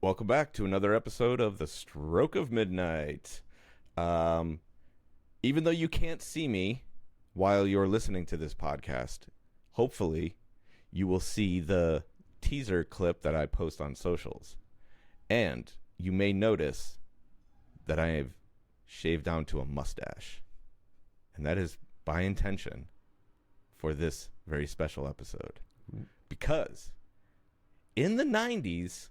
Welcome back to another episode of The Stroke of Midnight. Even though you can't see me while you're listening to this podcast, hopefully you will see the teaser clip that I post on socials. And you may notice that I have shaved down to a mustache. And that is by intention for this very special episode. Because in the 90s,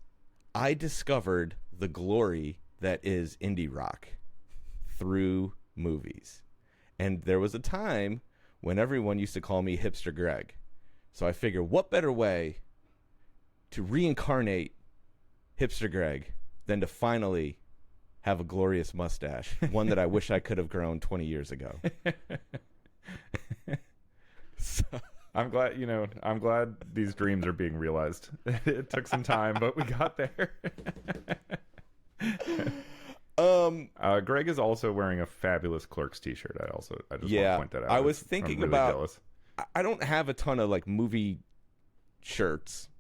I discovered the glory that is indie rock through movies. And there was a time when everyone used to call me Hipster Greg. So I figured, what better way to reincarnate Hipster Greg than to finally have a glorious mustache, one that I wish I could have grown 20 years ago. So, I'm glad these dreams are being realized. It took some time, but we got there. Greg is also wearing a fabulous Clerks t-shirt. I just want to point that out. I was thinking really about jealous. I don't have a ton of like movie shirts,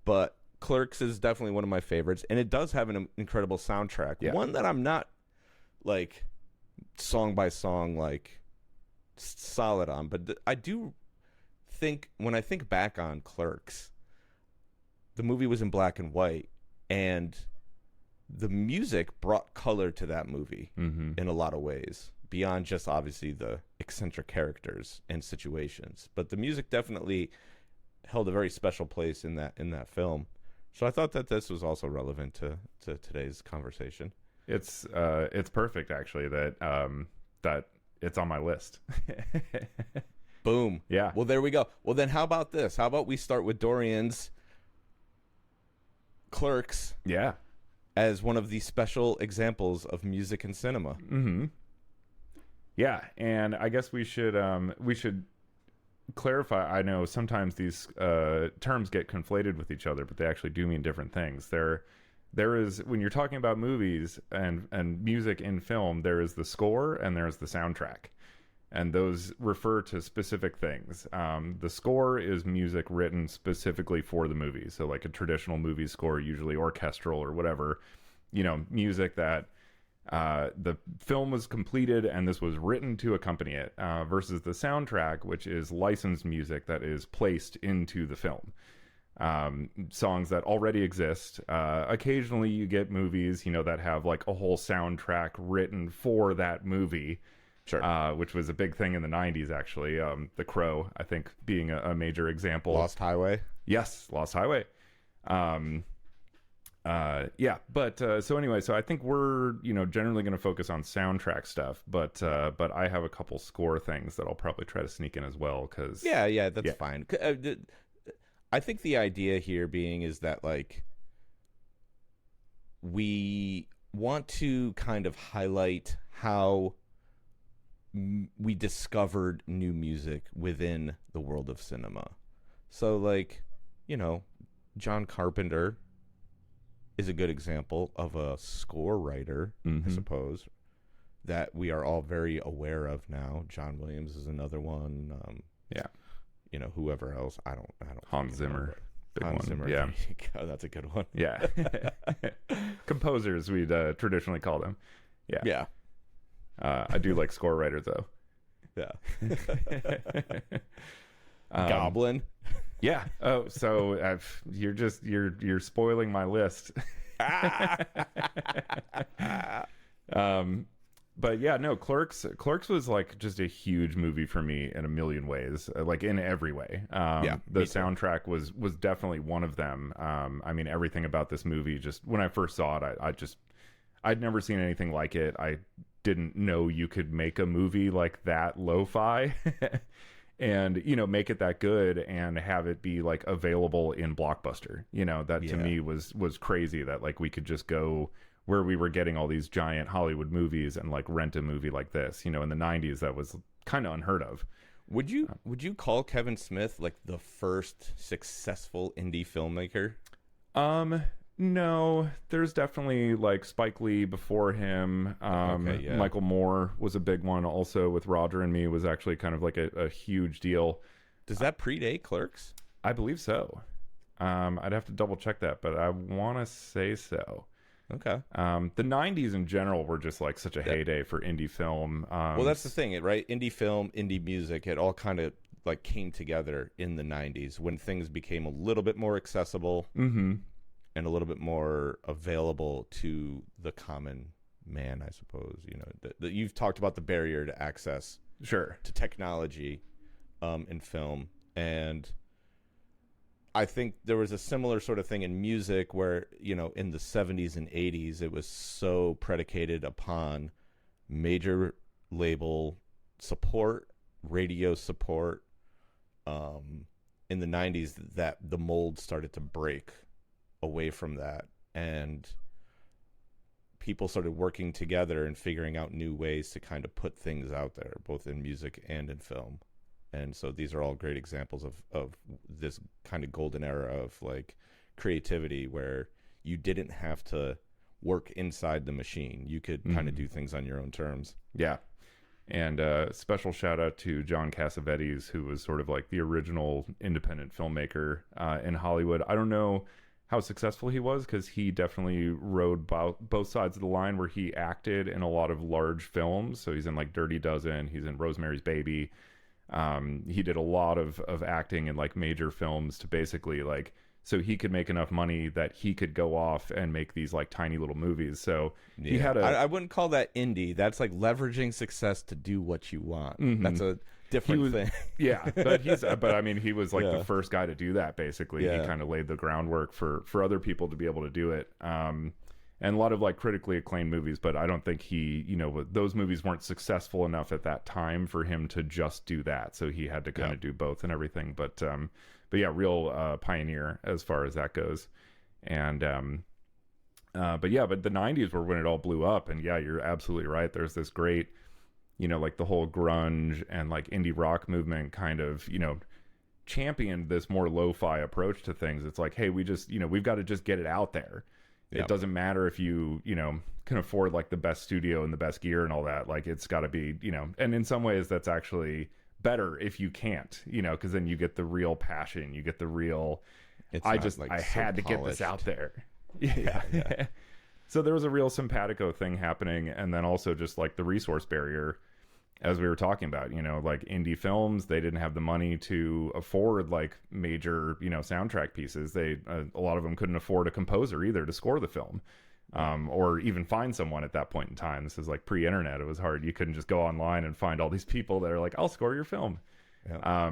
but Clerks is definitely one of my favorites, and it does have an incredible soundtrack. Yeah. One that I'm not like song by song like solid on, but I do think when I think back on Clerks, the movie was in black and white, and the music brought color to that movie in a lot of ways, beyond just obviously the eccentric characters and situations. But the music definitely held a very special place in that film. So I thought that this was also relevant to today's conversation. It's perfect actually that it's on my list. Boom. Yeah. Well, there we go. Well, then how about this? How about we start with Dorian's Clerks? Yeah. As one of the special examples of music and cinema. Mm-hmm. Yeah, and I guess we should clarify. I know sometimes these terms get conflated with each other, but they actually do mean different things. There is, when you're talking about movies and music in film, there is the score and there's the soundtrack. And those refer to specific things. The score is music written specifically for the movie. So like a traditional movie score, usually orchestral or whatever, music that the film was completed and this was written to accompany it, versus the soundtrack, which is licensed music that is placed into the film. Songs that already exist. Occasionally you get movies, that have like a whole soundtrack written for that movie. Sure. Which was a big thing in the 90s, actually. The Crow, I think, being a major example. Lost Highway? Yes, Lost Highway. Yeah, but so anyway, so I think we're, generally going to focus on soundtrack stuff, but I have a couple score things that I'll probably try to sneak in as well, because... Yeah, that's fine. I think the idea here being is that, like, we want to kind of highlight how we discovered new music within the world of cinema. So, like, John Carpenter is a good example of a score writer, I suppose, that we are all very aware of now. John Williams is another one. Whoever else. I don't Hans Zimmer. Hans Zimmer. Yeah. Oh, that's a good one. Yeah. Composers, we'd traditionally call them. Yeah. Yeah. I do like score writers, though. Yeah. Goblin. Yeah. Oh, so you're spoiling my list. But yeah, no, Clerks was like just a huge movie for me in a million ways, like in every way. The soundtrack was definitely one of them. I mean, everything about this movie, just when I first saw it, I'd never seen anything like it. I didn't know you could make a movie like that lo-fi and make it that good and have it be like available in Blockbuster. To me was crazy that like we could just go where we were getting all these giant Hollywood movies and like rent a movie like this. In the 90s that was kind of unheard of. Would you call Kevin Smith like the first successful indie filmmaker? No, there's definitely like Spike Lee before him. Michael Moore was a big one also, with Roger and Me was actually kind of like a huge deal. Does that predate Clerks? I believe so. I'd have to double check that, but I want to say so. Okay. The 90s in general were just like such a heyday for indie film. Well, that's the thing, right? Indie film, indie music, it all kind of like came together in the 90s when things became a little bit more accessible Mm-hmm. and a little bit more available to the common man, I suppose. You know, you've talked about the barrier to access Sure. to technology in film, and I think there was a similar sort of thing in music where, you know, in the 70s and 80s, it was so predicated upon major label support, radio support. In the 90s, that the mold started to break away from that, and people started working together and figuring out new ways to kind of put things out there, both in music and in film. And so these are all great examples of this kind of golden era of like creativity where you didn't have to work inside the machine. You could kind of do things on your own terms. Yeah. And special shout out to John Cassavetes, who was sort of like the original independent filmmaker in Hollywood. I don't know how successful he was because he definitely rode both sides of the line where he acted in a lot of large films. So he's in like Dirty Dozen, he's in Rosemary's Baby. He did a lot of acting in like major films to basically like so he could make enough money that he could go off and make these like tiny little movies. So he had I wouldn't call that indie. That's like leveraging success to do what you want. Mm-hmm. That's a different thing. Yeah, but I mean, he was like the first guy to do that. Basically, Yeah. he kind of laid the groundwork for other people to be able to do it. And a lot of like critically acclaimed movies, but I don't think he, you know, those movies weren't successful enough at that time for him to just do that. So he had to kind of do both and everything. But yeah, real pioneer as far as that goes. And but the 90s were when it all blew up. And yeah, you're absolutely right. There's this great, you know, like the whole grunge and like indie rock movement kind of, you know, championed this more lo-fi approach to things. It's like, hey, we just, you know, we've got to just get it out there. It doesn't matter if you know, can afford like the best studio and the best gear and all that. Like it's got to be, you know, and in some ways that's actually better if you can't, you know, because then you get the real passion, you get the real, I had to get this out there. Yeah. So there was a real simpatico thing happening. And then also just like the resource barrier, as we were talking about, you know, like indie films, they didn't have the money to afford like major, you know, soundtrack pieces. They, a lot of them couldn't afford a composer either to score the film, or even find someone at that point in time. This is like pre-internet. It was hard. You couldn't just go online and find all these people that are like, I'll score your film. Yeah.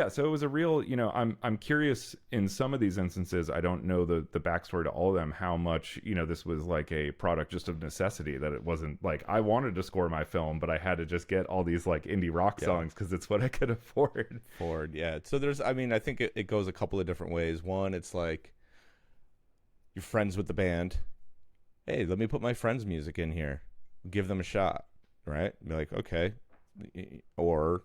So it was a real, you know, I'm curious in some of these instances, I don't know the backstory to all of them, how much, you know, this was like a product just of necessity, that it wasn't like I wanted to score my film, but I had to just get all these like indie rock songs because it's what I could afford. Yeah. So there's, I mean, I think it goes a couple of different ways. One, it's like you're friends with the band. Hey, let me put my friend's music in here. Give them a shot, right? Be like, okay. Or,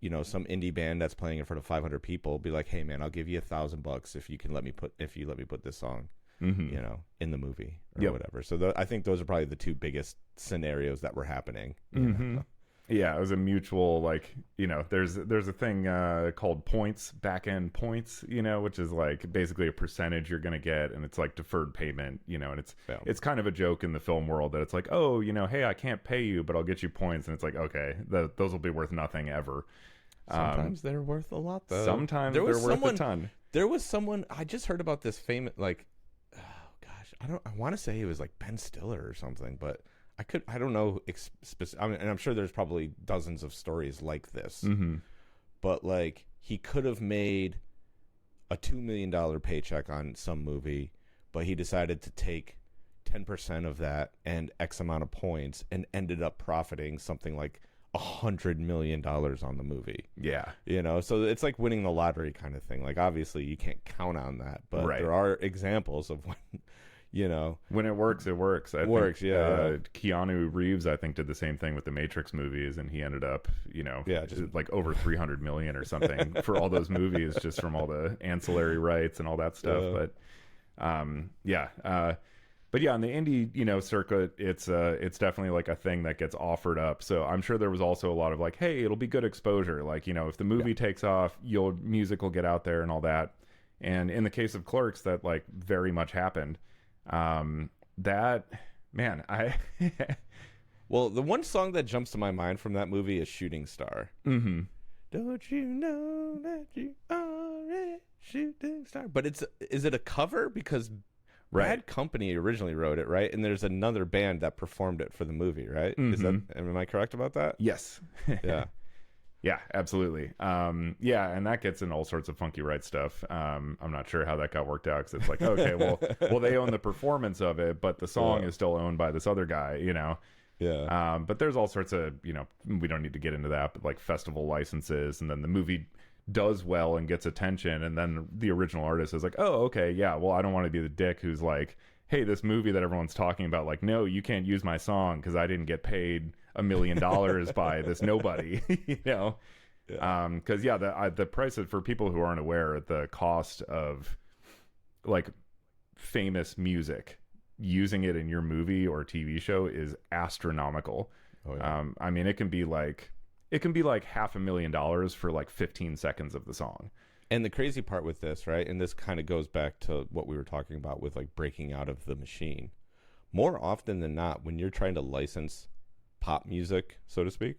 you know, some indie band that's playing in front of 500 people, be like, hey man, I'll give you $1,000 if you let me put this song, you know, in the movie or whatever. So I think those are probably the two biggest scenarios that were happening. Yeah, it was a mutual, like, you know, there's a thing called points, back-end points, you know, which is like basically a percentage you're going to get, and it's like deferred payment, you know, and it's kind of a joke in the film world that it's like, oh, you know, hey, I can't pay you, but I'll get you points, and it's like, okay, those will be worth nothing ever. Sometimes they're worth a lot, though. Sometimes they're worth a ton. There was someone, I just heard about this famous, like, oh gosh, I want to say it was like Ben Stiller or something, but I don't know. I mean, and I'm sure there's probably dozens of stories like this, but like he could have made a $2 million paycheck on some movie, but he decided to take 10% of that and X amount of points and ended up profiting something like $100 million on the movie. Yeah. You know, so it's like winning the lottery kind of thing. Like, obviously you can't count on that, but there are examples of when, you know, when it works, it works. I think, Keanu Reeves, I think, did the same thing with the Matrix movies, and he ended up, you know, just like over 300 million or something for all those movies, just from all the ancillary rights and all that stuff. But but yeah, on the indie, you know, circuit, it's definitely like a thing that gets offered up. So I'm sure there was also a lot of like, hey, it'll be good exposure. Like, you know, if the movie takes off, music will get out there and all that. And in the case of Clerks, that like very much happened. That man, I Well, the one song that jumps to my mind from that movie is Shooting Star. mm-hmm. Don't you know that you are a shooting star? But is it a cover? Because Bad Company originally wrote it, right? And there's another band that performed it for the movie, right? Am I correct about that? Yes. Yeah. Yeah, absolutely. Yeah, and that gets in all sorts of funky right stuff. I'm not sure how that got worked out, because it's like, okay, well, they own the performance of it, but the song is still owned by this other guy, you know? Yeah. But there's all sorts of, you know, we don't need to get into that, but like festival licenses, and then the movie does well and gets attention, and then the original artist is like, oh, okay, yeah, well, I don't want to be the dick who's like, hey, this movie that everyone's talking about, like, no, you can't use my song because I didn't get paid $1 million by this nobody, you know? Because the prices, for people who aren't aware, the cost of like famous music, using it in your movie or TV show is astronomical. Oh, yeah. I mean, it can be like $500,000 for like 15 seconds of the song. And the crazy part with this, right, and this kind of goes back to what we were talking about with like breaking out of the machine. More often than not, when you're trying to license pop music, so to speak,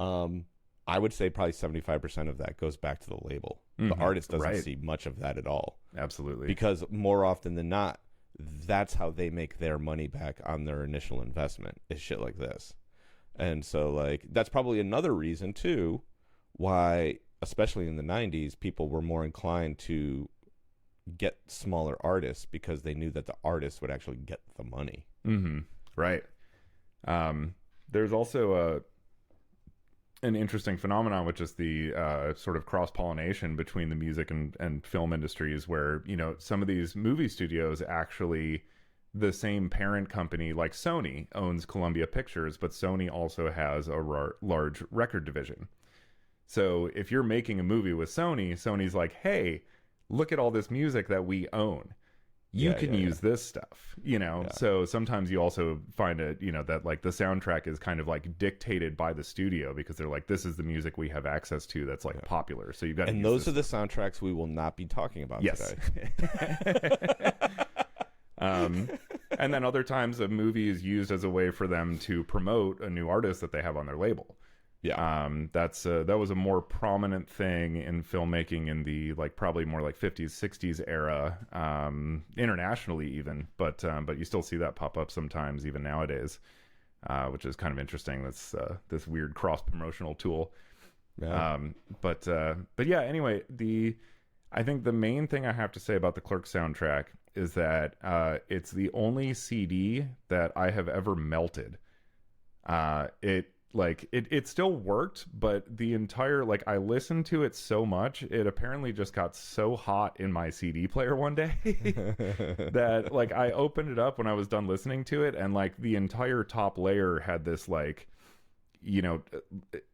I would say probably 75% of that goes back to the label. The artist doesn't see much of that at all. Absolutely. Because more often than not, that's how they make their money back on their initial investment, is shit like this. And so, like, that's probably another reason, too, why, especially in the 90s, people were more inclined to get smaller artists, because they knew that the artists would actually get the money. Mm-hmm. Right. There's also an interesting phenomenon, which is the sort of cross-pollination between the music and film industries, where, you know, some of these movie studios actually, the same parent company, like Sony, owns Columbia Pictures, but Sony also has a large record division. So if you're making a movie with Sony, Sony's like, hey, look at all this music that we own. You can use this stuff, you know? Yeah. So sometimes you also find it, you know, that like the soundtrack is kind of like dictated by the studio, because they're like, this is the music we have access to that's like popular. So you've got to And those are the soundtracks we will not be talking about today. And then other times a movie is used as a way for them to promote a new artist that they have on their label. Yeah. That was a more prominent thing in filmmaking in the like probably more like 50s, 60s era, internationally even, but you still see that pop up sometimes even nowadays, which is kind of interesting. That's this weird cross promotional tool. Yeah. But yeah, anyway, I think the main thing I have to say about the Clerks soundtrack is that it's the only CD that I have ever melted. It still worked, but the entire, like, I listened to it so much, it apparently just got so hot in my CD player one day that, like, I opened it up when I was done listening to it, and, like, the entire top layer had this, like, you know,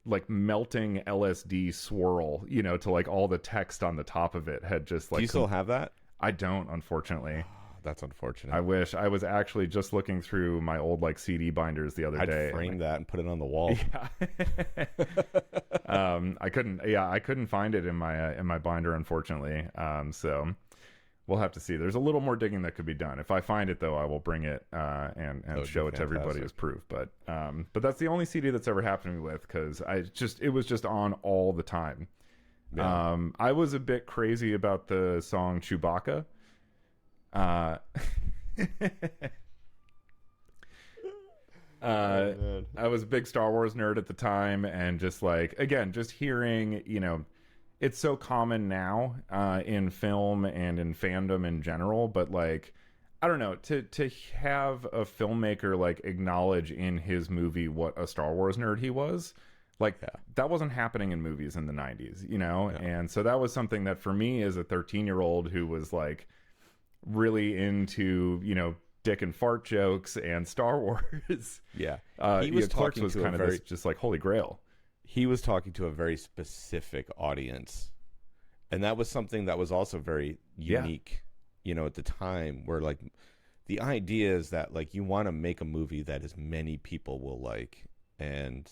like, melting LSD swirl, you know, to, like, all the text on the top of it had just, like... Do you still have that? I don't, unfortunately. That's unfortunate. I wish. I was actually just looking through my old like CD binders the other day. I'd frame that and put it on the wall. Yeah. I couldn't. Yeah, I couldn't find it in my binder, unfortunately. So we'll have to see. There's a little more digging that could be done. If I find it, though, I will bring it and show it to everybody as proof. But that's the only CD that's ever happened to me with, because it was just on all the time. Yeah. I was a bit crazy about the song Chewbacca. I was a big Star Wars nerd at the time, and just like, again, just hearing, you know, it's so common now in film and in fandom in general, but like, I don't know, to have a filmmaker like acknowledge in his movie what a Star Wars nerd he was, like, that wasn't happening in movies in the 90s, you know? Yeah. And so that was something that for me as a 13-year-old who was like really into, you know, dick and fart jokes and Star Wars. Yeah. He was Clerks was kind of this, just like holy grail. He was talking to a very specific audience. And that was something that was also very unique, you know, at the time, where like the idea is that like you want to make a movie that as many people will like, and,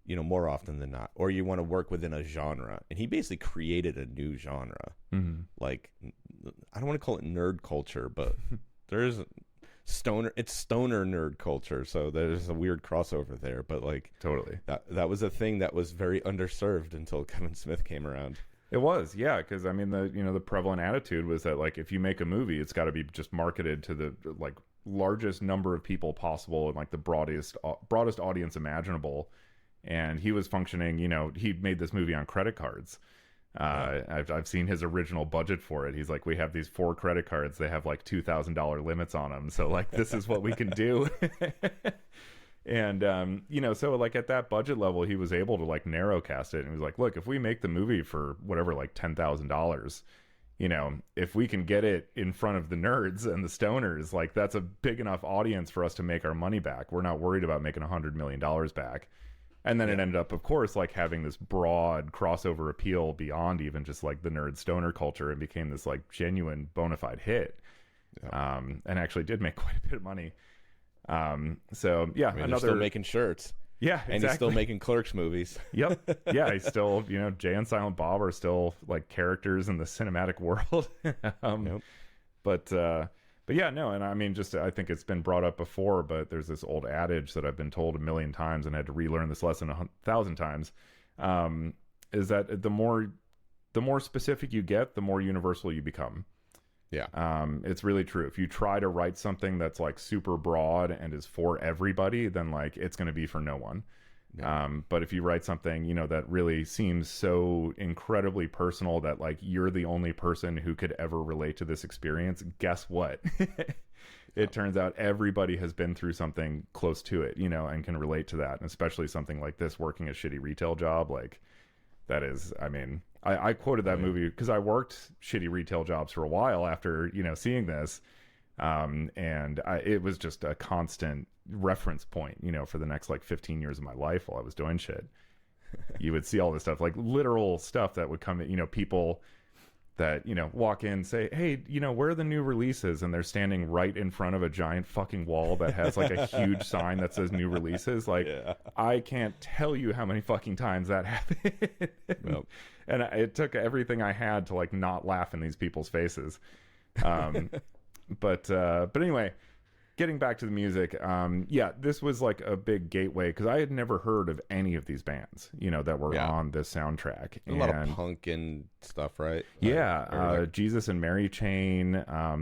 you know, more often than not, or you want to work within a genre. And he basically created a new genre. Mhm. Like, I don't want to call it nerd culture, but there's stoner. It's stoner nerd culture, so there's a weird crossover there. But like, Totally. that was a thing that was very underserved until Kevin Smith came around. It was, yeah, because I mean the prevalent attitude was that like if you make a movie, it's got to be just marketed to the like largest number of people possible and like the broadest audience imaginable. And he was functioning, he made this movie on credit cards. I've seen his original budget for it. He's like, we have these 4 credit cards. They have like $2,000 limits on them. So like, this is what we can do. And, so like at that budget level, he was able to like narrowcast it. And he was like, look, if we make the movie for whatever, like $10,000, if we can get it in front of the nerds and the stoners, like that's a big enough audience for us to make our money back. We're not worried about making $100 million back. And then it ended up, of course, like having this broad crossover appeal beyond even just like the nerd stoner culture, and became this like genuine bona fide hit. And actually did make quite a bit of money. So yeah, I mean, they're still making shirts. Yeah, exactly. And he's still making Clerks movies. Yep. Yeah, he's still, Jay and Silent Bob are still like characters in the cinematic world. But yeah, no, and I mean, just I think it's been brought up before, but there's this old adage that I've been told 1,000,000 times and had to relearn this lesson 1,000 times, is that the more specific you get, the more universal you become. Yeah. It's really true. If you try to write something that's like super broad and is for everybody, then like it's going to be for no one. Yeah. But if you write something, that really seems so incredibly personal that like you're the only person who could ever relate to this experience, guess what? It turns out everybody has been through something close to it, and can relate to that. And especially something like this, working a shitty retail job, like that is, I mean, I quoted that movie because I worked shitty retail jobs for a while after, seeing this. It was just a constant reference point, for the next like 15 years of my life while I was doing shit. You would see all this stuff, like literal stuff that would come in, people that, walk in, say, hey, where are the new releases? And they're standing right in front of a giant fucking wall that has like a huge sign that says new releases. Like, yeah. I can't tell you how many fucking times that happened. Nope. And it took everything I had to like not laugh in these people's faces. But anyway, getting back to the music, this was like a big gateway because I had never heard of any of these bands, that were on this soundtrack. A lot of punk and stuff, right? Yeah, Jesus and Mary Chain,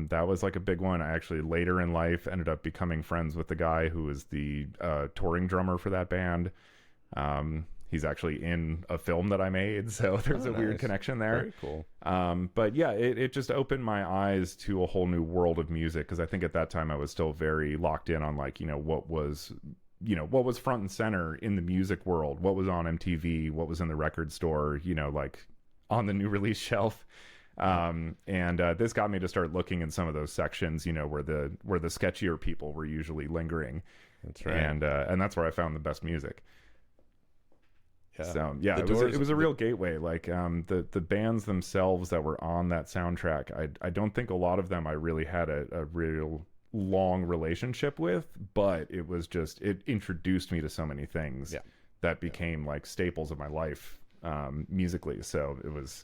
that was like a big one. I actually later in life ended up becoming friends with the guy who was the touring drummer for that band. He's actually in a film that I made, so there's a weird connection there. Very cool. But yeah, it just opened my eyes to a whole new world of music, because I think at that time I was still very locked in on like, what was front and center in the music world, what was on MTV, what was in the record store, like on the new release shelf. This got me to start looking in some of those sections, where the sketchier people were usually lingering. That's right. And that's where I found the best music. Yeah. So yeah, it was a real gateway. Like the bands themselves that were on that soundtrack, I don't think a lot of them I really had a real long relationship with, but it introduced me to so many things that became like staples of my life musically. So it was.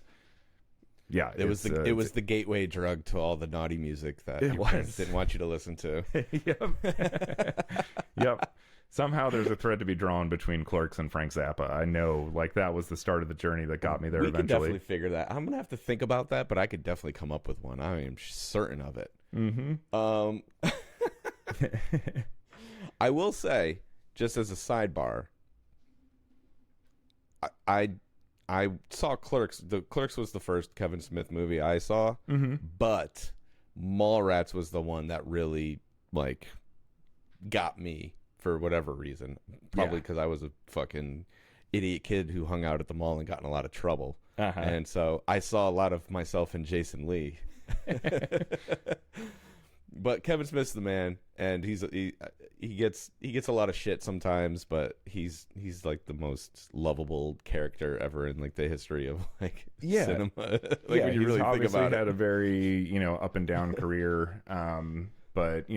Yeah, it was the gateway drug to all the naughty music that your parents didn't want you to listen to. Yep. Yep. Somehow there's a thread to be drawn between Clerks and Frank Zappa. I know, like that was the start of the journey that got me there eventually. We can definitely figure that. I'm gonna have to think about that, but I could definitely come up with one. I am certain of it. Mm-hmm. I will say, just as a sidebar, I saw Clerks. The Clerks was the first Kevin Smith movie I saw, but Mallrats was the one that really like got me for whatever reason. Probably because I was a fucking idiot kid who hung out at the mall and got in a lot of trouble, and so I saw a lot of myself in Jason Lee. But Kevin Smith's the man, and he gets a lot of shit sometimes, but he's like the most lovable character ever in like the history of like cinema. Like when you really think about it, had a very up and down career. But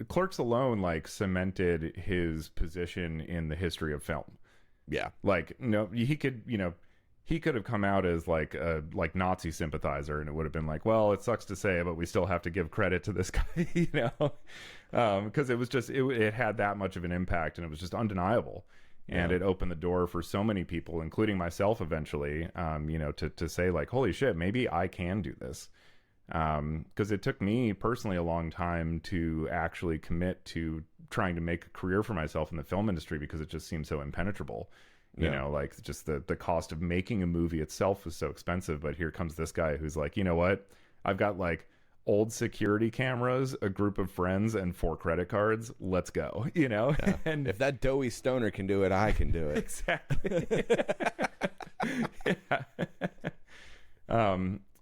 Clerks alone like cemented his position in the history of film. Yeah, like he could he could have come out as like a Nazi sympathizer, and it would have been like, well, it sucks to say, but we still have to give credit to this guy, you know, because it was just it had that much of an impact, and it was just undeniable, and it opened the door for so many people, including myself, eventually, you know, to say like, holy shit, maybe I can do this, because it took me personally a long time to actually commit to trying to make a career for myself in the film industry, because it just seemed so impenetrable. You know, like just the cost of making a movie itself was so expensive. But here comes this guy who's like, you know what? I've got like old security cameras, a group of friends, and 4 credit cards. Let's go. You know, and if that doughy stoner can do it, I can do it. Exactly.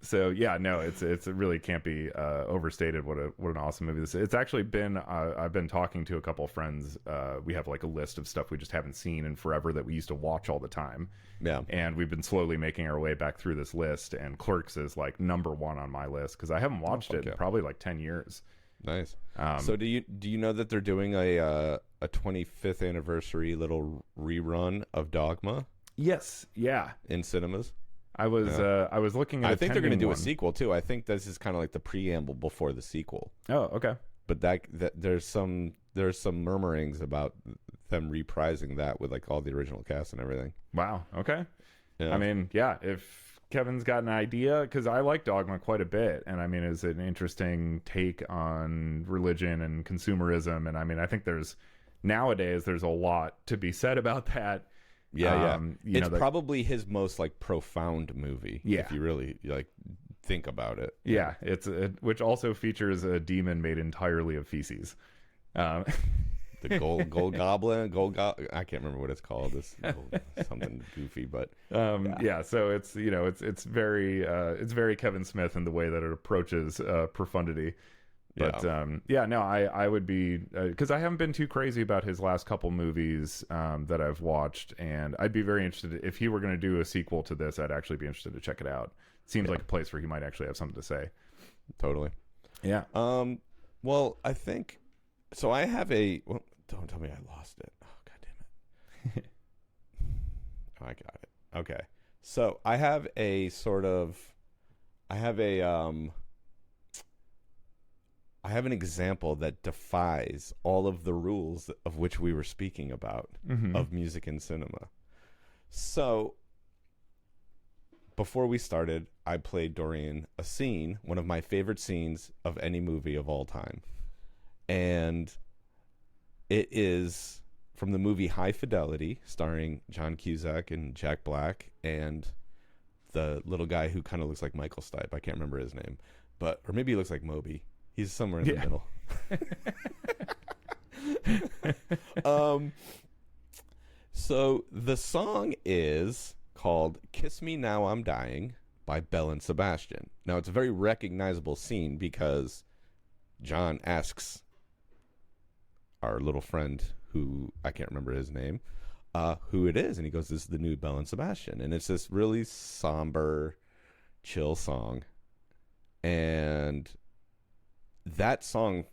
So yeah, no, it really can't be overstated what an awesome movie this is. It's actually been I've been talking to a couple of friends. We have like a list of stuff we just haven't seen in forever that we used to watch all the time. Yeah, and we've been slowly making our way back through this list. And Clerks is like number 1 on my list because I haven't watched it in probably like 10 years. Nice. So do you know that they're doing a 25th anniversary little rerun of Dogma? Yes. Yeah. In cinemas. I was looking at I think they're going to do a sequel too. I think this is kind of like the preamble before the sequel. Oh, okay. But that there's some murmurings about them reprising that with like all the original cast and everything. Wow. Okay. Yeah. I mean, yeah, if Kevin's got an idea, because I like Dogma quite a bit, and I mean, it's an interesting take on religion and consumerism, and I mean, I think nowadays there's a lot to be said about that. Yeah, it's probably his most like profound movie. Yeah, if you really like think about it. Yeah, which also features a demon made entirely of feces. The gold goblin, I can't remember what it's called. This something goofy, but yeah. So it's it's very Kevin Smith in the way that it approaches profundity. But I would be, because I haven't been too crazy about his last couple movies that I've watched, and I'd be very interested if he were going to do a sequel to this. I'd actually be interested to check it out. It seems like a place where he might actually have something to say. Totally. Yeah. Well, I think so. I have a. Well, don't tell me I lost it. Oh, God damn it. Oh, I got it. Okay. So I have a sort of. I have an example that defies all of the rules of which we were speaking about of music and cinema. So before we started, I played Dorian a scene, one of my favorite scenes of any movie of all time. And it is from the movie High Fidelity, starring John Cusack and Jack Black and the little guy who kind of looks like Michael Stipe. I can't remember his name, or maybe he looks like Moby. He's somewhere in the middle. So the song is called Kiss Me Now I'm Dying by Belle and Sebastian. Now, it's a very recognizable scene because John asks our little friend, who I can't remember his name, who it is. And he goes, this is the new Belle and Sebastian. And it's this really somber, chill song. And that song,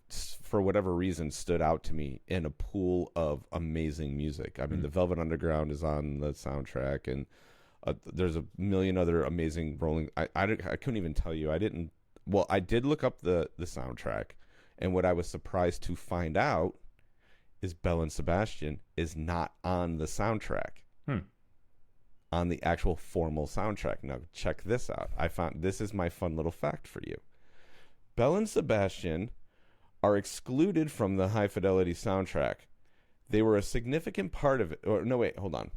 for whatever reason, stood out to me in a pool of amazing music. I mean, The Velvet Underground is on the soundtrack, and there's a million other amazing rolling. I couldn't even tell you. I did look up the soundtrack, and what I was surprised to find out is Belle and Sebastian is not on the soundtrack. On the actual formal soundtrack. Now, check this out. This is my fun little fact for you. Belle and Sebastian are excluded from the High Fidelity soundtrack. They were a significant part of it. Or no, wait, hold on.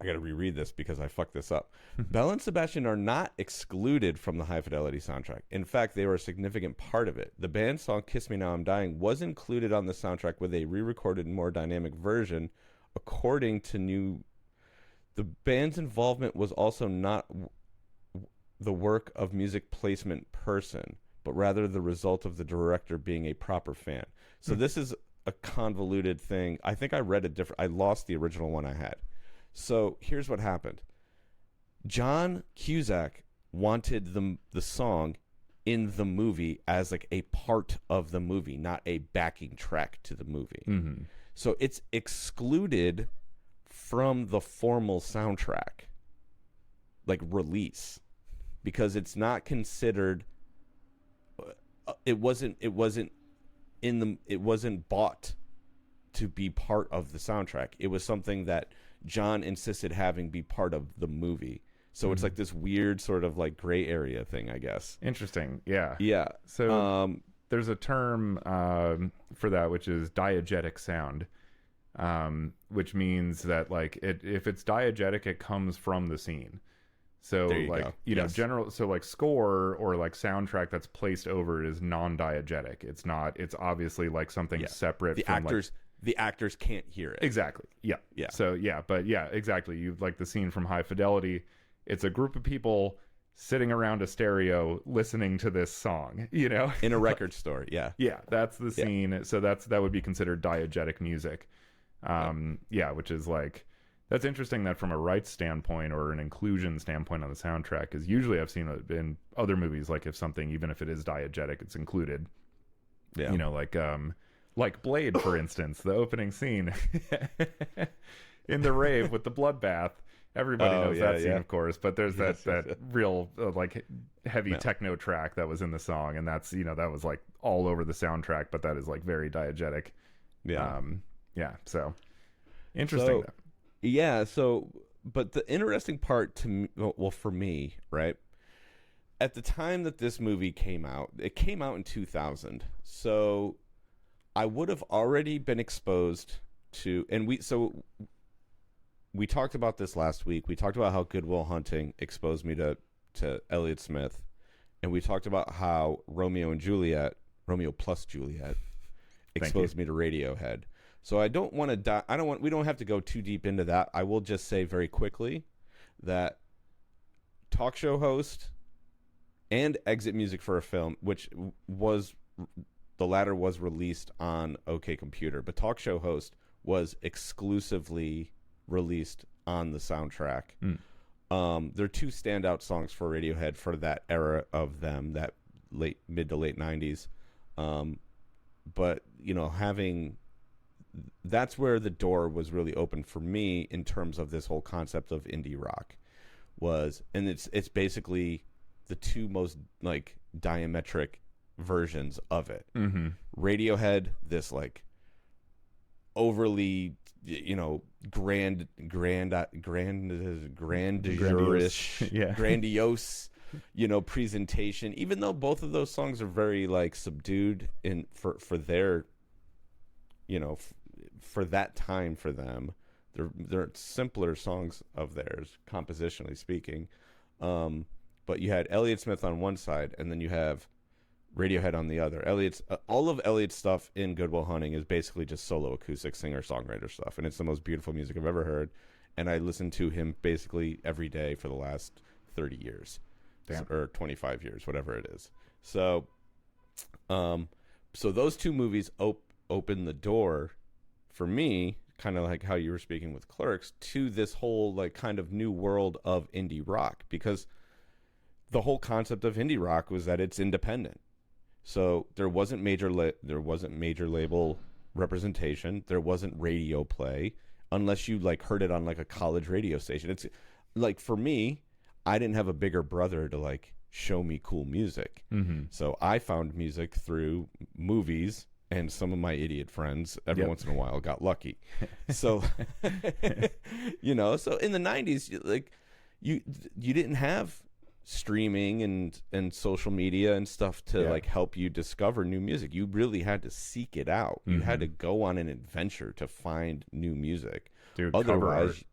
I got to reread this because I fucked this up. Belle and Sebastian are not excluded from the High Fidelity soundtrack. In fact, they were a significant part of it. The band song Kiss Me Now I'm Dying was included on the soundtrack with a re-recorded, more dynamic version. According to the band's involvement was also not the work of music placement person, but rather the result of the director being a proper fan. So this is a convoluted thing. I think I read I lost the original one I had. So here's what happened. John Cusack wanted the song in the movie as like a part of the movie, not a backing track to the movie. So it's excluded from the formal soundtrack. like release, because it's not considered. It wasn't bought to be part of the soundtrack. It was something that John insisted having be part of the movie. So it's like this weird sort of like gray area thing, I guess. Interesting. Yeah. Yeah. So there's a term for that, which is diegetic sound, which means that like if it's diegetic, it comes from the scene. So like, you know, so like score or like soundtrack that's placed over it is non-diegetic. It's obviously like something separate from the actors can't hear it. Exactly. Yeah. Yeah. So exactly. You like the scene from High Fidelity. It's a group of people sitting around a stereo listening to this song, you know, in a record store. Yeah. Yeah. That's the scene. So that would be considered diegetic music. Which is like, that's interesting that from a rights standpoint or an inclusion standpoint on the soundtrack, because usually I've seen it in other movies, like if something, even if it is diegetic, it's included. Yeah. You know, like Blade, for instance, the opening scene in the rave with the bloodbath. Everybody knows that scene, of course, but there's that real like heavy techno track that was in the song, and that's, you know, that was like all over the soundtrack, but that is like very diegetic. Yeah. So interesting. But the interesting part to me, well, for me, right, at the time that this movie came out, it came out in 2000. So I would have already been exposed to, and we talked about this last week. We talked about how Good Will Hunting exposed me to Elliott Smith, and we talked about how Romeo plus Juliet exposed me to Radiohead. So I don't want to we don't have to go too deep into that. I will just say very quickly that talk show host and exit music for a film, which was, the latter was released on OK Computer, but talk show host was exclusively released on the soundtrack. There are two standout songs for Radiohead for that era of them, that mid to late 90s. But, you know, that's where the door was really open for me in terms of this whole concept of indie rock and it's basically the two most like diametric versions of it. Radiohead, this like overly, you know, grandiose, you know, presentation, even though both of those songs are very like subdued for their, you know, for that time for them. They're simpler songs of theirs, compositionally speaking. But you had Elliott Smith on one side, and then you have Radiohead on the other. All of Elliott's stuff in Good Will Hunting is basically just solo acoustic singer-songwriter stuff, and it's the most beautiful music I've ever heard. And I listened to him basically every day for the last 30 years. Damn. Or 25 years, whatever it is. So, so those two movies opened the door for me, kind of like how you were speaking with Clerks, to this whole like kind of new world of indie rock, because the whole concept of indie rock was that it's independent. So there wasn't major label representation. There wasn't radio play unless you like heard it on like a college radio station. It's like, for me, I didn't have a bigger brother to like show me cool music. So I found music through movies, and some of my idiot friends every once in a while got lucky. So, you know, so in the 90s, like you didn't have streaming and social media and stuff to like help you discover new music. You really had to seek it out. You had to go on an adventure to find new music. Dude, otherwise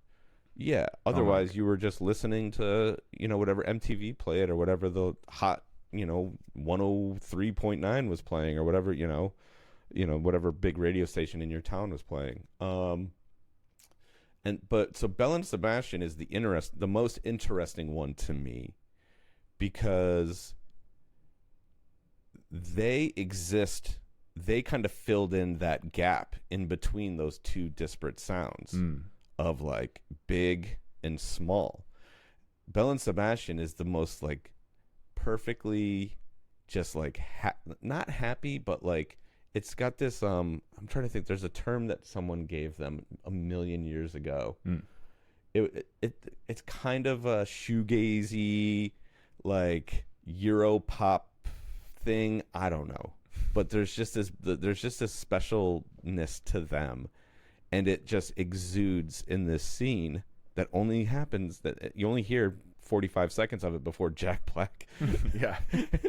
you were just listening to, you know, whatever MTV played or whatever the hot, you know, 103.9 was playing, or whatever, you know, whatever big radio station in your town was playing. So Belle and Sebastian is the most interesting one to me, because they kind of filled in that gap in between those two disparate sounds of like big and small. Belle and Sebastian is the most like perfectly just like not happy, but like it's got this I'm trying to think, there's a term that someone gave them a million years ago. it's kind of a shoegazy, like Euro pop thing. I don't know, but there's just this specialness to them, and it just exudes in this scene that only happens, that you only hear 45 seconds of it before Jack Black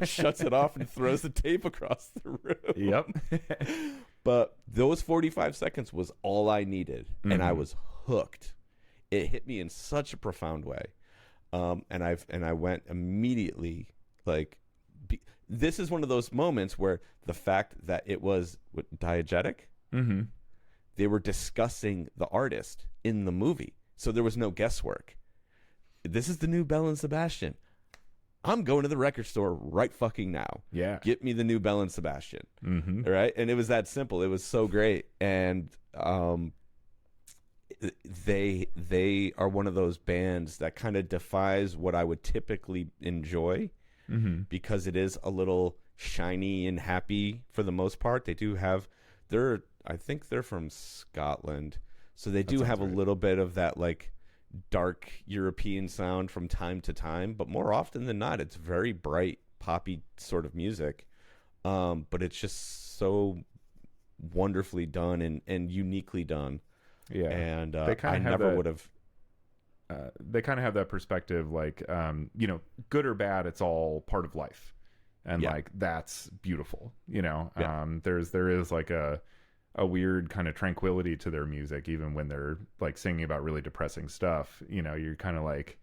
shuts it off and throws the tape across the room. Yep. But those 45 seconds was all I needed, and I was hooked. It hit me in such a profound way. And I went immediately, like, this is one of those moments where the fact that it was diegetic, they were discussing the artist in the movie. So there was no guesswork. This is the new Belle and Sebastian. I'm going to the record store right fucking now. Yeah. Get me the new Belle and Sebastian. Right? And it was that simple. It was so great. And they are one of those bands that kind of defies what I would typically enjoy, because it is a little shiny and happy for the most part. They do have, I think they're from Scotland. So they do have a little bit of that, like, dark European sound from time to time, but more often than not, it's very bright, poppy sort of music. But it's just so wonderfully done and uniquely done. Yeah. And I never would have. They kind of have that perspective, like, good or bad, it's all part of life. And like, that's beautiful, there is like a weird kind of tranquility to their music, even when they're like singing about really depressing stuff. You kind of like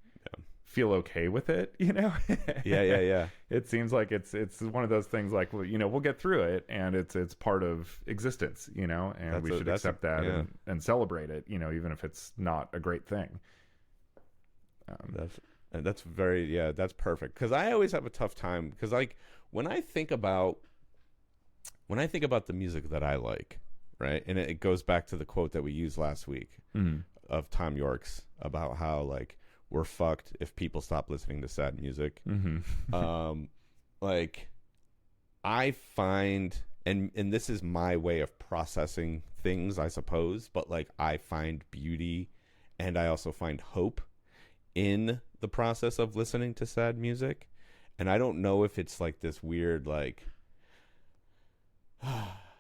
feel okay with it. Yeah. It seems like it's one of those things like, well, we'll get through it, and it's part of existence, and we should accept that and celebrate it, even if it's not a great thing. That's very that's perfect, because I always have a tough time, because like when I think about the music that I like. Right. And it goes back to the quote that we used last week of Tom York's about how, like, we're fucked if people stop listening to sad music. Like, I find, and this is my way of processing things, I suppose, but like, I find beauty and I also find hope in the process of listening to sad music. And I don't know if it's like this weird, like,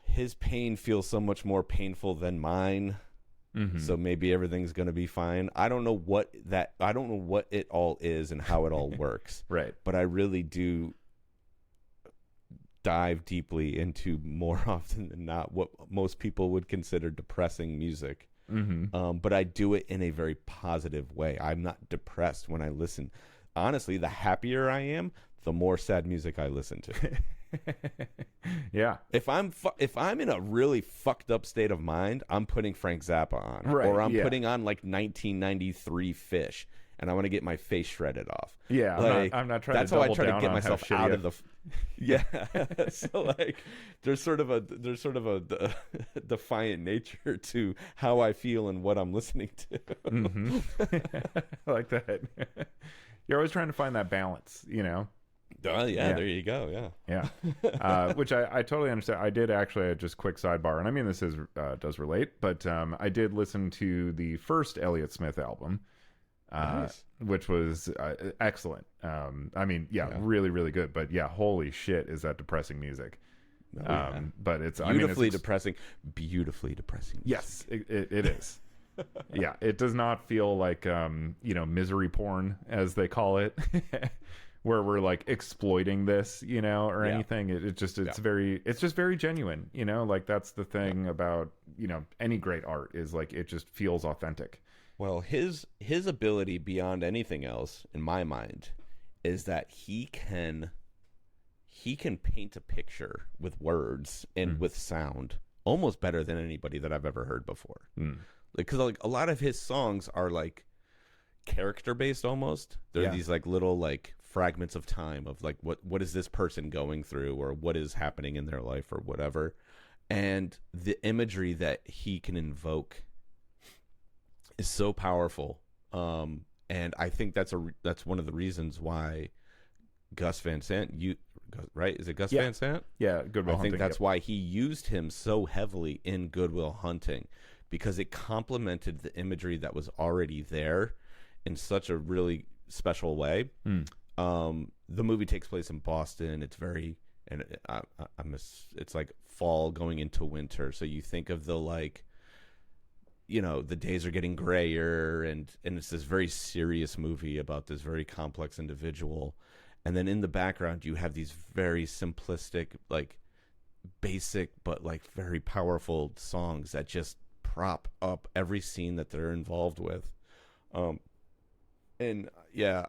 his pain feels so much more painful than mine, so maybe everything's gonna be fine. I don't know what it all is and how it all works. Right. But I really do dive deeply into, more often than not, what most people would consider depressing music. But I do it in a very positive way. I'm not depressed when I listen. Honestly, the happier I am, the more sad music I listen to. Yeah. If I'm in a really fucked up state of mind, I'm putting Frank Zappa on, or I'm putting on like 1993 Fish, and I want to get my face shredded off. Yeah, like, I'm not trying. That's to how I double try to down get on myself out of the. So like, there's sort of a defiant nature to how I feel and what I'm listening to. I like that. You're always trying to find that balance, There you go. Yeah. Which I totally understand. I did actually, just quick sidebar, and I mean, this does relate, but I did listen to the first Elliott Smith album, Nice. which was excellent. Really, really good. But yeah, holy shit, is that depressing music? But it's beautifully depressing. Yes, it is. Yeah, it does not feel like misery porn, as they call it. Where we're like exploiting this, or anything. It's just very genuine, like that's the thing about, any great art is like, it just feels authentic. Well, his ability beyond anything else, in my mind, is that he can paint a picture with words and with sound almost better than anybody that I've ever heard before. Because like a lot of his songs are like character based almost. They're these like little like fragments of time of like what is this person going through, or what is happening in their life, or whatever. And the imagery that he can invoke is so powerful. And I think that's one of the reasons why Gus Van Sant, right? Is it Gus Van Sant? Yeah, Good Will Hunting. I think that's why he used him so heavily in Good Will Hunting, because it complemented the imagery that was already there in such a really special way. The movie takes place in Boston. It's very, and it's like fall going into winter. So you think of the like, you know, the days are getting grayer, and it's this very serious movie about this very complex individual. And then in the background, you have these very simplistic, like basic, but like very powerful songs that just prop up every scene that they're involved with. And yeah,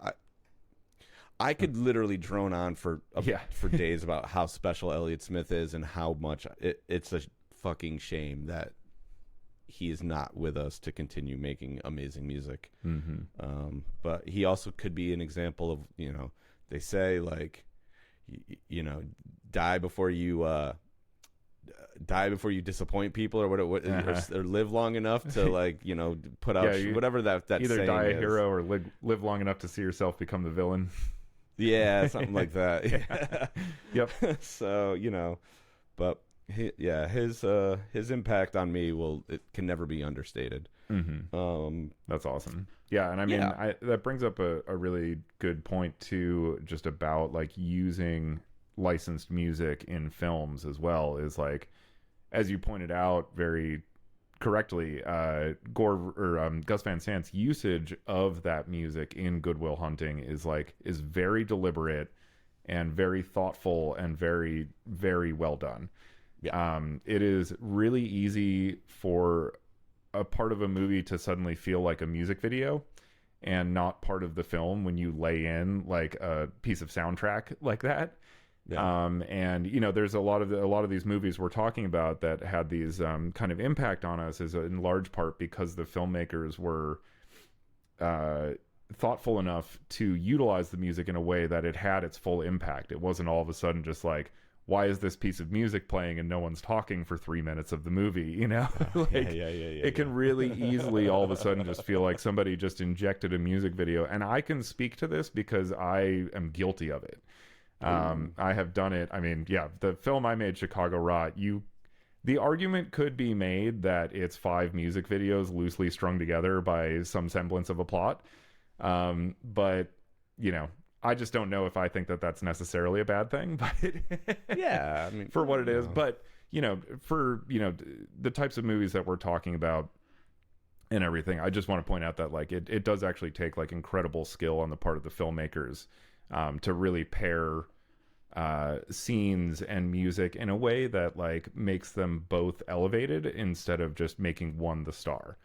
I could literally drone on for days about how special Elliott Smith is and how much it's a fucking shame that he is not with us to continue making amazing music. But he also could be an example of, you know, they say like, you know, die before you disappoint people, or or live long enough to, like, you know, put out whatever that either die a is. hero or live long enough to see yourself become the villain. Yeah, something like that. Yeah. Yep. So, you know, but his impact on me can never be understated. That's awesome. Yeah, and I mean, that brings up a really good point too, just about like using licensed music in films as well. Is like, as you pointed out very correctly, Gus Van Sant's usage of that music in Good Will Hunting is very deliberate and very thoughtful and very, very well done. Yeah. It is really easy for a part of a movie to suddenly feel like a music video and not part of the film when you lay in like a piece of soundtrack like that. Yeah. And you know, there's a lot of these movies we're talking about that had these kind of impact on us is in large part because the filmmakers were thoughtful enough to utilize the music in a way that it had its full impact. It wasn't all of a sudden just like, why is this piece of music playing and no one's talking for 3 minutes of the movie? You know, it can really easily all of a sudden just feel like somebody just injected a music video. And I can speak to this because I am guilty of it. I have done it. I mean, yeah, the film I made, Chicago Rot, the argument could be made that it's 5 music videos loosely strung together by some semblance of a plot. But, you know, I just don't know if I think that that's necessarily a bad thing, but yeah, I mean, for what it is. But, you know, for, you know, the types of movies that we're talking about and everything, I just want to point out that like it does actually take like incredible skill on the part of the filmmakers to really pair scenes and music in a way that like makes them both elevated instead of just making one the star.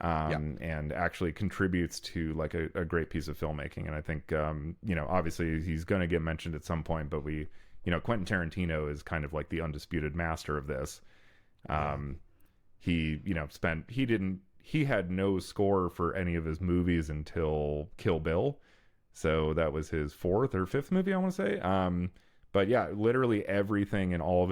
And actually contributes to like a great piece of filmmaking. And I think, you know, obviously he's going to get mentioned at some point, but you know, Quentin Tarantino is kind of like the undisputed master of this. He, you know, he had no score for any of his movies until Kill Bill. So that was his 4th or 5th movie, I want to say. But yeah, literally everything in all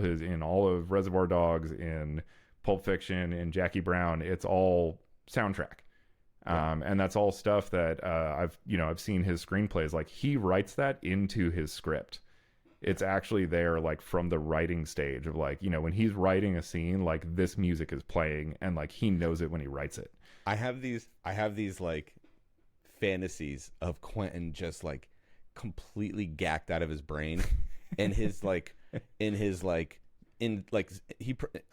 of Reservoir Dogs, in Pulp Fiction, in Jackie Brown, it's all soundtrack. And that's all stuff that I've seen his screenplays, like he writes that into his script. It's actually there like from the writing stage of like, you know, when he's writing a scene, like this music is playing and like he knows it when he writes it. I have these like fantasies of Quentin just like completely gacked out of his brain and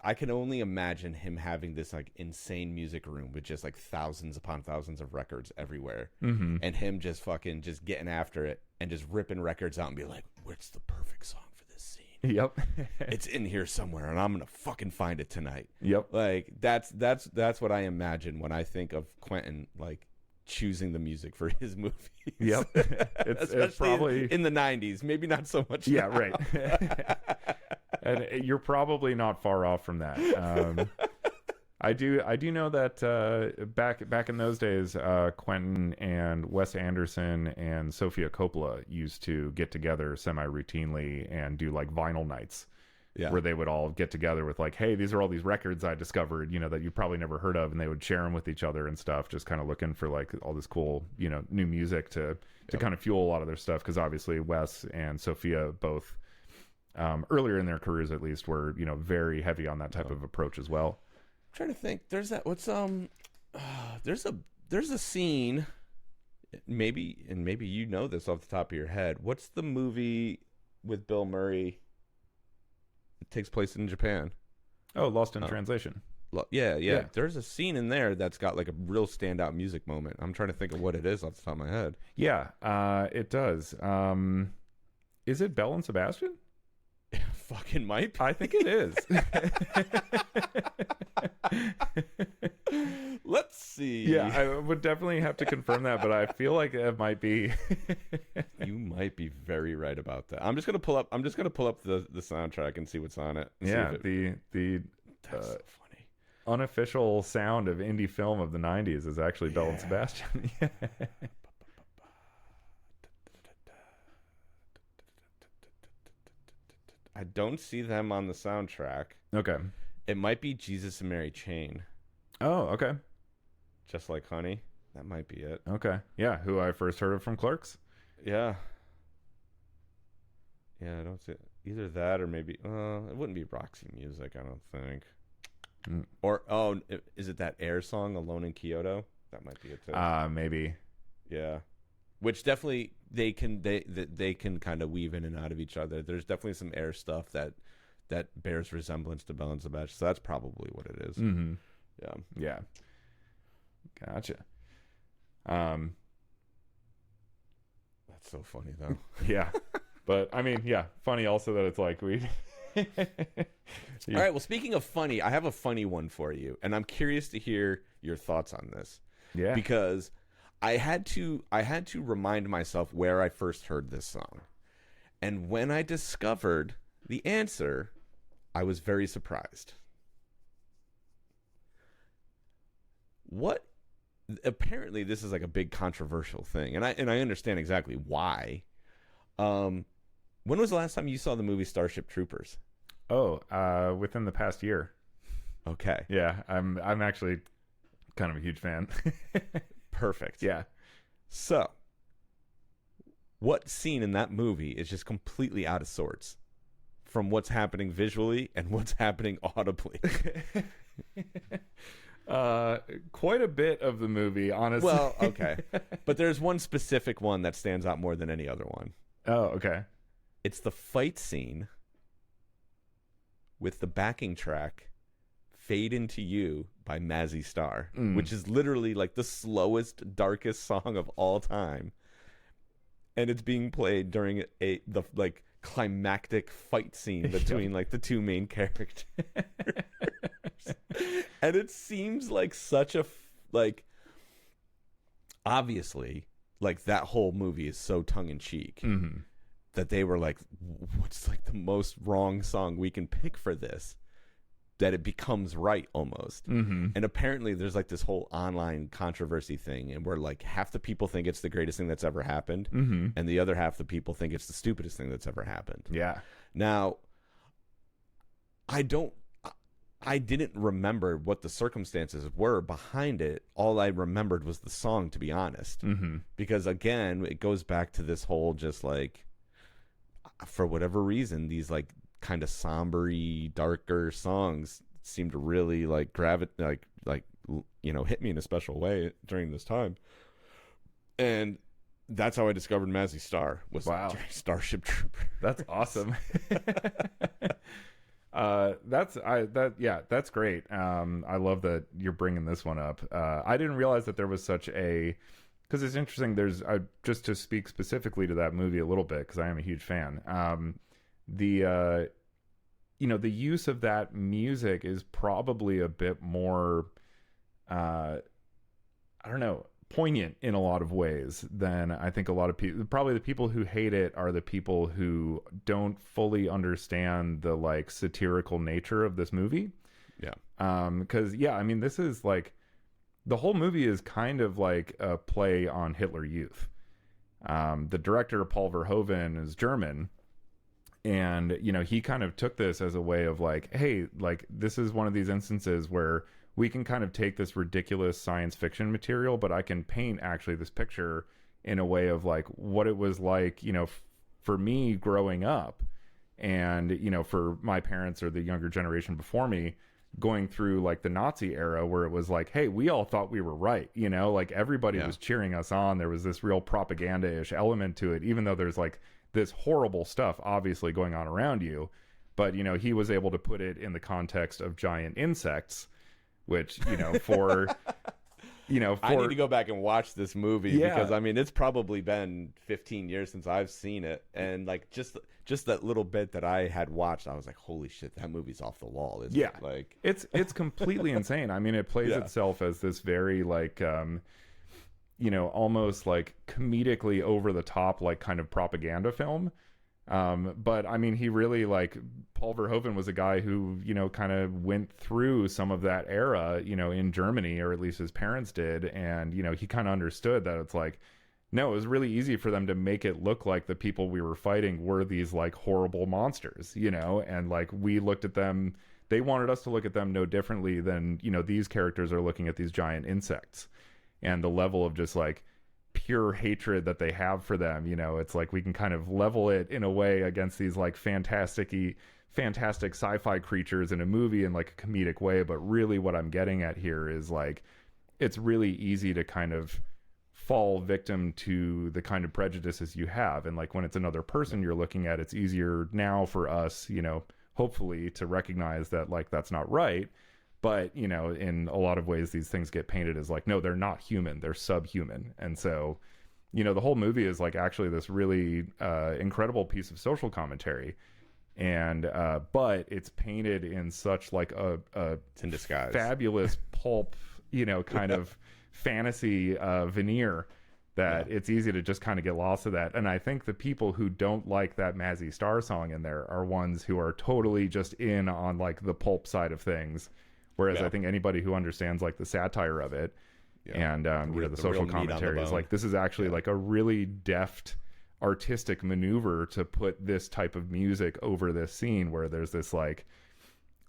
I can only imagine him having this like insane music room with just like thousands upon thousands of records everywhere, and him just fucking just getting after it and just ripping records out and be like, what's the perfect song for this scene? Yep. It's in here somewhere and I'm gonna fucking find it tonight. Yep. Like that's what I imagine when I think of Quentin like choosing the music for his movies. Yep. It's probably in the 90s, maybe not so much now. Right. And you're probably not far off from that. I do know that back in those days, Quentin and Wes Anderson and Sofia Coppola used to get together semi-routinely and do like vinyl nights, where they would all get together with like, hey, these are all these records I discovered, you know, that you probably never heard of, and they would share them with each other and stuff, just kind of looking for like all this cool, you know, new music to kind of fuel a lot of their stuff, because obviously Wes and Sophia both earlier in their careers at least were, you know, very heavy on that type of approach as well. trying to think. There's that. There's a scene. Maybe you know this off the top of your head. What's the movie with Bill Murray? It takes place in Japan. Oh, Lost in Translation. Yeah. There's a scene in there that's got like a real standout music moment. I'm trying to think of what it is off the top of my head. Yeah, it does. Is it Belle and Sebastian? It fucking might be. I think it is. Let's see. Yeah, I would definitely have to confirm that, but I feel like it might be. You might be very right about that. I'm just gonna pull up the soundtrack and see what's on it. Yeah, the that's so funny. Unofficial sound of indie film of the 90s is actually Belle and Sebastian. I don't see them on the soundtrack. Okay. It might be Jesus and Mary Chain. Oh, okay. Just Like Honey. That might be it. Okay. Yeah, who I first heard of from Clerks. Yeah. Yeah, I don't see it. Either that or maybe... it wouldn't be Roxy Music, I don't think. Or, is it that Air song, Alone in Kyoto? That might be it, too. Maybe. Yeah. Which definitely they can kind of weave in and out of each other. There's definitely some Air stuff that bears resemblance to Belle and Sebastian. So that's probably what it is. Mm-hmm. Yeah. Gotcha. That's so funny though. Yeah. But I mean, yeah, funny also that it's like we All right, well, speaking of funny, I have a funny one for you, and I'm curious to hear your thoughts on this. Yeah. Because I had to remind myself where I first heard this song. And when I discovered the answer, I was very surprised. Apparently this is like a big controversial thing, and I understand exactly why. When was the last time you saw the movie Starship Troopers? Oh, within the past year. Okay. Yeah, I'm actually kind of a huge fan. Perfect. Yeah. So, what scene in that movie is just completely out of sorts from what's happening visually and what's happening audibly? Quite a bit of the movie, honestly. Well, okay. But there's one specific one that stands out more than any other one. Oh, okay. It's the fight scene with the backing track Fade Into You by Mazzy Star, which is literally like the slowest, darkest song of all time. And it's being played during the climactic fight scene between like the two main characters. And it seems like such a obviously like that whole movie is so tongue-in-cheek that they were like, what's like the most wrong song we can pick for this, that it becomes right almost. And apparently there's like this whole online controversy thing, and where like half the people think it's the greatest thing that's ever happened, and the other half the people think it's the stupidest thing that's ever happened. Yeah. Now, I didn't remember what the circumstances were behind it. All I remembered was the song, to be honest. Because again, it goes back to this whole just like, for whatever reason, these like kind of somber-y, darker songs seem to really like hit me in a special way during this time. And that's how I discovered Mazzy Star, was during Starship Troopers. That's awesome. That's great. I love that you're bringing this one up. I didn't realize that there was such a, because it's interesting. There's just to speak specifically to that movie a little bit, because I am a huge fan. The use of that music is probably a bit more, I don't know, poignant in a lot of ways than I think a lot of people. Probably the people who hate it are the people who don't fully understand the like satirical nature of this movie. Yeah. Because I mean, this is like, the whole movie is kind of like a play on Hitler Youth. The director, Paul Verhoeven, is German. And, he kind of took this as a way of like, hey, like, this is one of these instances where we can kind of take this ridiculous science fiction material, but I can paint actually this picture in a way of like what it was like, for me growing up, and, for my parents or the younger generation before me, going through like the Nazi era where it was like, hey, we all thought we were right, you know, like everybody was cheering us on. There was this real propaganda-ish element to it, even though there's like this horrible stuff obviously going on around you. But, you know, he was able to put it in the context of giant insects, which, you know, for... You know, I need to go back and watch this movie because I mean it's probably been 15 years since I've seen it, and like just that little bit that I had watched, I was like, holy shit, that movie's off the wall, isn't it? Like it's completely insane. I mean, it plays itself as this very like you know, almost like comedically over the top like kind of propaganda film. But I mean, he really like Paul Verhoeven was a guy who, you know, kind of went through some of that era, you know, in Germany, or at least his parents did. And, you know, he kind of understood that it's like, no, it was really easy for them to make it look like the people we were fighting were these like horrible monsters, you know, and like we looked at them, they wanted us to look at them no differently than, you know, these characters are looking at these giant insects, and the level of just like pure hatred that they have for them, you know, it's like we can kind of level it in a way against these like fantastic sci-fi creatures in a movie in like a comedic way. But really what I'm getting at here is like it's really easy to kind of fall victim to the kind of prejudices you have, and like when it's another person you're looking at, it's easier now for us, you know, hopefully to recognize that like that's not right. But, you know, in a lot of ways, these things get painted as like, no, they're not human, they're subhuman. And so, you know, the whole movie is like actually this really incredible piece of social commentary. And, but it's painted in such like it's in disguise, fabulous pulp, you know, kind of fantasy veneer that it's easy to just kind of get lost to that. And I think the people who don't like that Mazzy Star song in there are ones who are totally just in on like the pulp side of things. Whereas I think anybody who understands like the satire of it and you know, the social commentary is like, this is actually like a really deft artistic maneuver to put this type of music over this scene where there's this like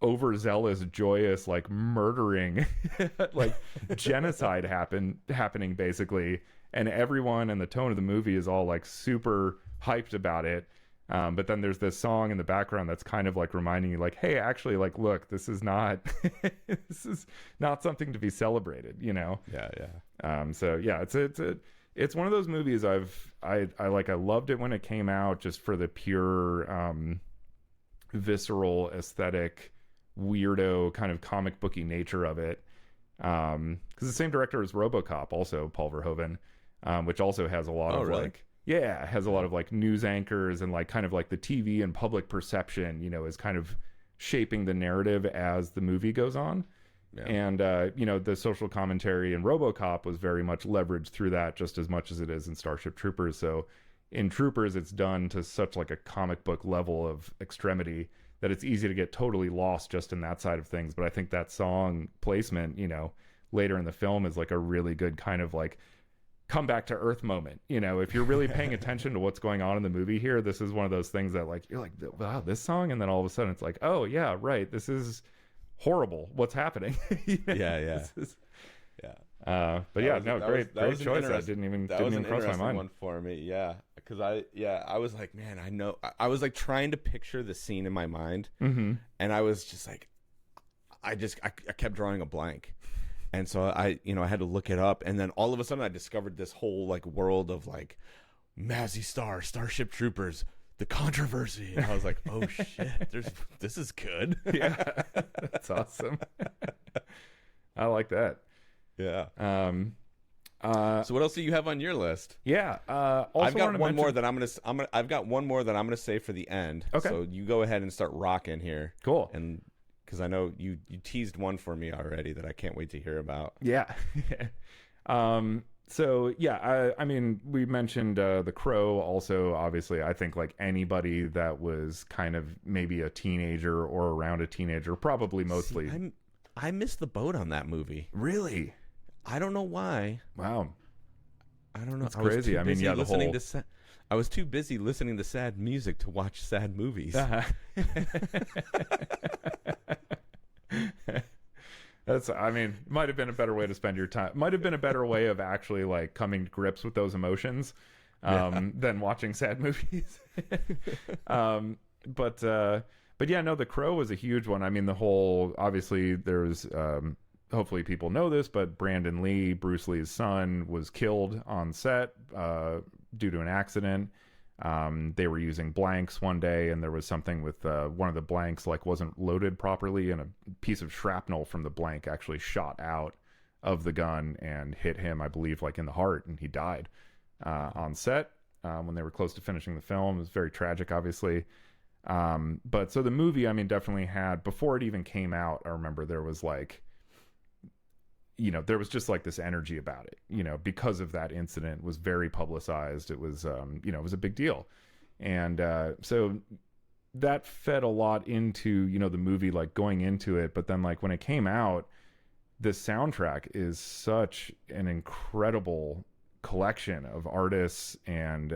overzealous, joyous, like murdering, like genocide happening basically. And everyone and the tone of the movie is all like super hyped about it. But then there's this song in the background that's kind of like reminding you like, hey, actually, like, look, this is not this is not something to be celebrated, you know? So yeah, it's one of those movies I loved it when it came out just for the pure visceral aesthetic weirdo kind of comic booky nature of it. Because the same director as RoboCop, also Paul Verhoeven, which also has a lot of like has a lot of like news anchors and like kind of like the TV and public perception, you know, is kind of shaping the narrative as the movie goes on. And you know, the social commentary in RoboCop was very much leveraged through that just as much as it is in Starship Troopers. So in Troopers, it's done to such like a comic book level of extremity that it's easy to get totally lost just in that side of things. But I think that song placement, you know, later in the film is like a really good kind of like come back to earth moment. You know, if you're really paying attention to what's going on in the movie here, this is one of those things that like, you're like, wow, this song. And then all of a sudden it's like, oh yeah, right. This is horrible. What's happening? You know, but yeah, great choice. That didn't even cross my mind. One for me. Yeah. Cause I was like, man, I know, I was like trying to picture the scene in my mind. And I was just like, I kept drawing a blank. And so I had to look it up, and then all of a sudden I discovered this whole like world of like Mazzy Star, Starship Troopers, the controversy, and I was like, oh shit, this is good. Yeah, that's awesome. I like that. Yeah. So what else do you have on your list? Yeah. I've got one more that I've got one more that I'm gonna say for the end. Okay. So you go ahead and start rocking here. Cool. And because I know you teased one for me already that I can't wait to hear about. Yeah. So yeah, I mean, we mentioned The Crow. Also, obviously, I think like anybody that was kind of maybe a teenager or around a teenager, probably mostly. See, I missed the boat on that movie. Really? I don't know why. Wow. I don't know. It's crazy. I mean, yeah, I was too busy listening to sad music to watch sad movies. I mean, might have been a better way to spend your time. Might have been a better way of actually like coming to grips with those emotions than watching sad movies. But But yeah, no, The Crow was a huge one. I mean, the whole, obviously there's, hopefully people know this, but Brandon Lee, Bruce Lee's son, was killed on set due to an accident. They were using blanks one day, and there was something with one of the blanks like wasn't loaded properly, and a piece of shrapnel from the blank actually shot out of the gun and hit him, I believe, like in the heart, and he died on set when they were close to finishing the film. It was very tragic, obviously. But so the movie, I mean, definitely had, before it even came out, I remember there was like, you know, there was just like this energy about it, you know, because of that incident. Was very publicized. It was, you know, it was a big deal. And so that fed a lot into, you know, the movie, like going into it. But then like when it came out, the soundtrack is such an incredible collection of artists, and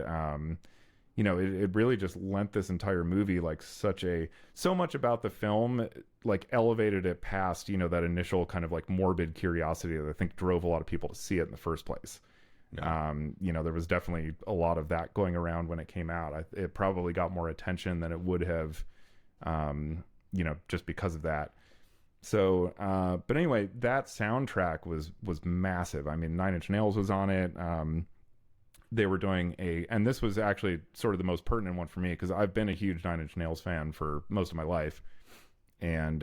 you know, it really just lent this entire movie like so much about the film, like elevated it past, you know, that initial kind of like morbid curiosity that I think drove a lot of people to see it in the first place. Yeah. You know, there was definitely a lot of that going around when it came out. It probably got more attention than it would have, you know, just because of that. So, but anyway, that soundtrack was massive. I mean, Nine Inch Nails was on it. They were doing and this was actually sort of the most pertinent one for me, because I've been a huge Nine Inch Nails fan for most of my life. And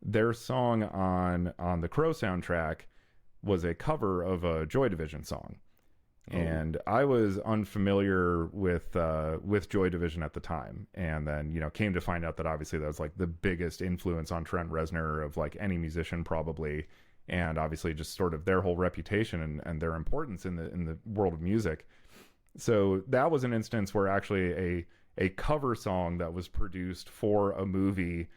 their song on the Crow soundtrack was a cover of a Joy Division song. Oh. And I was unfamiliar with Joy Division at the time, and then, you know, came to find out that obviously that was like the biggest influence on Trent Reznor of like any musician probably, and obviously just sort of their whole reputation and their importance in the world of music. So that was an instance where actually a cover song that was produced for a movie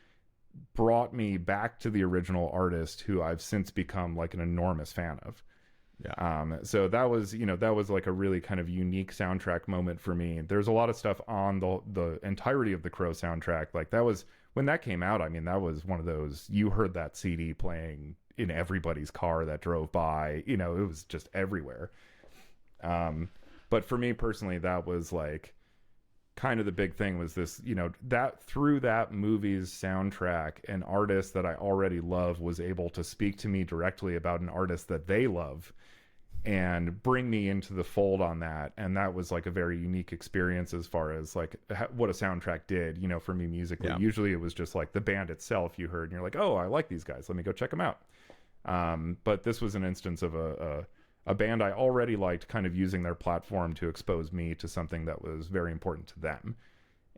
brought me back to the original artist, who I've since become like an enormous fan of. Yeah. So that was, you know, that was like a really kind of unique soundtrack moment for me. There's a lot of stuff on the entirety of the Crow soundtrack. Like that was, when that came out, I mean, that was one of those, you heard that CD playing in everybody's car that drove by, you know, it was just everywhere. But for me personally, that was like kind of the big thing, was this, you know, that through that movie's soundtrack, an artist that I already love was able to speak to me directly about an artist that they love and bring me into the fold on that. And that was like a very unique experience as far as like what a soundtrack did, you know, for me musically. Yeah. Usually it was just like the band itself you heard and you're like, oh, I like these guys, let me go check them out. But this was an instance of a band I already liked, kind of using their platform to expose me to something that was very important to them.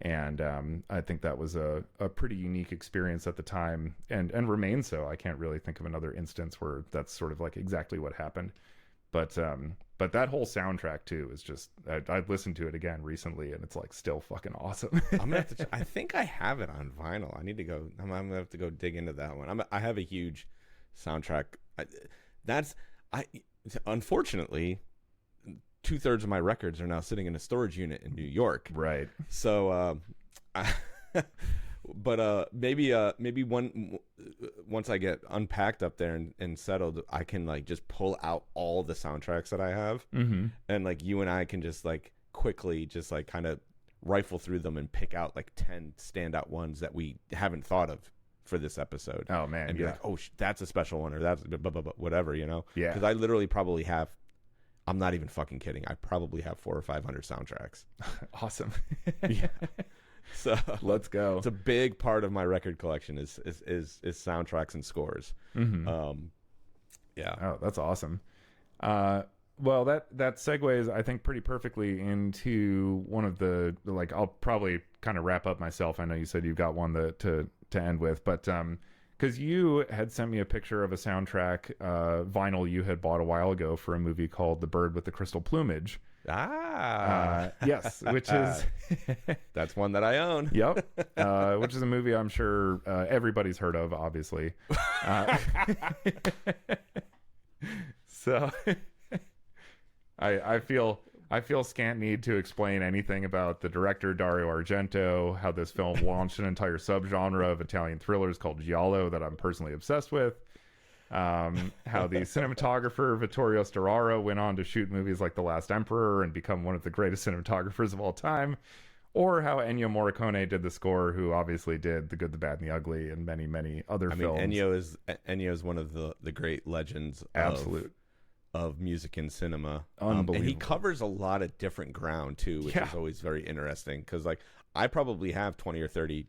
And I think that was a pretty unique experience at the time, and remains so. I can't really think of another instance where that's sort of like exactly what happened. But that whole soundtrack too is just, I listened to it again recently, and it's like still fucking awesome. I'm gonna have to. I think I have it on vinyl. I need to go. I'm gonna have to go dig into that one. I have a huge soundtrack. Unfortunately, 2/3 of my records are now sitting in a storage unit in New York. Right. So, but maybe once I get unpacked up there and settled, I can like just pull out all the soundtracks that I have, and like you and I can just like quickly just like kind of rifle through them and pick out like 10 standout ones that we haven't thought of for this episode. Oh man, and be like, oh, that's a special one, or that's whatever, you know? Yeah. Because I literally probably have, I'm not even fucking kidding, I probably have 400 or 500 soundtracks. Awesome. Yeah. So let's go. It's a big part of my record collection is soundtracks and scores. Yeah. Oh, that's awesome. Well, that segues, I think, pretty perfectly into one of the, like, I'll probably kind of wrap up myself. I know you said you've got one to end with, but because you had sent me a picture of a soundtrack vinyl you had bought a while ago for a movie called The Bird with the Crystal Plumage. Yes, which is that's one that I own. Yep. Which is a movie I'm sure everybody's heard of, obviously. So I feel scant need to explain anything about the director Dario Argento, how this film launched an entire subgenre of Italian thrillers called giallo that I'm personally obsessed with. How the cinematographer Vittorio Storaro went on to shoot movies like The Last Emperor and become one of the greatest cinematographers of all time. or how Ennio Morricone did the score, who obviously did The Good, the Bad, and the Ugly, and many, many other films. Ennio is one of the great legends of music and cinema. Unbelievable. And he covers a lot of different ground too, which is always very interesting, because like I probably have 20 or 30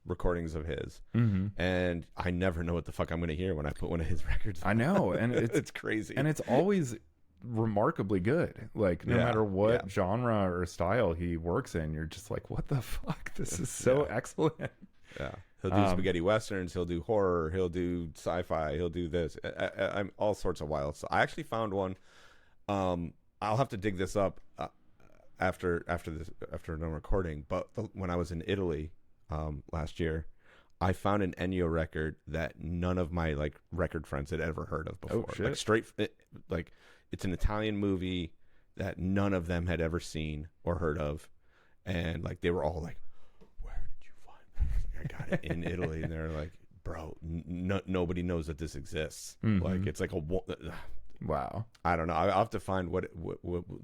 recordings of his, and I never know what the fuck I'm going to hear when I put one of his records on. I know, and it's crazy, and it's always remarkably good. Like no matter what genre or style he works in, you're just like, what the fuck, this is so excellent. He'll do spaghetti westerns, he'll do horror, he'll do sci-fi, he'll do this. I'm all sorts of wild. So I actually found one. I'll have to dig this up after no recording. But when I was in Italy last year, I found an Ennio record that none of my like record friends had ever heard of before. Oh, shit. Like it's an Italian movie that none of them had ever seen or heard of, and like they were all like, "Where did you find that?" I was like, "I got it in Italy," and they're like, "Bro, nobody knows that this exists." Like it's like a wow. I don't know. I'll have to find what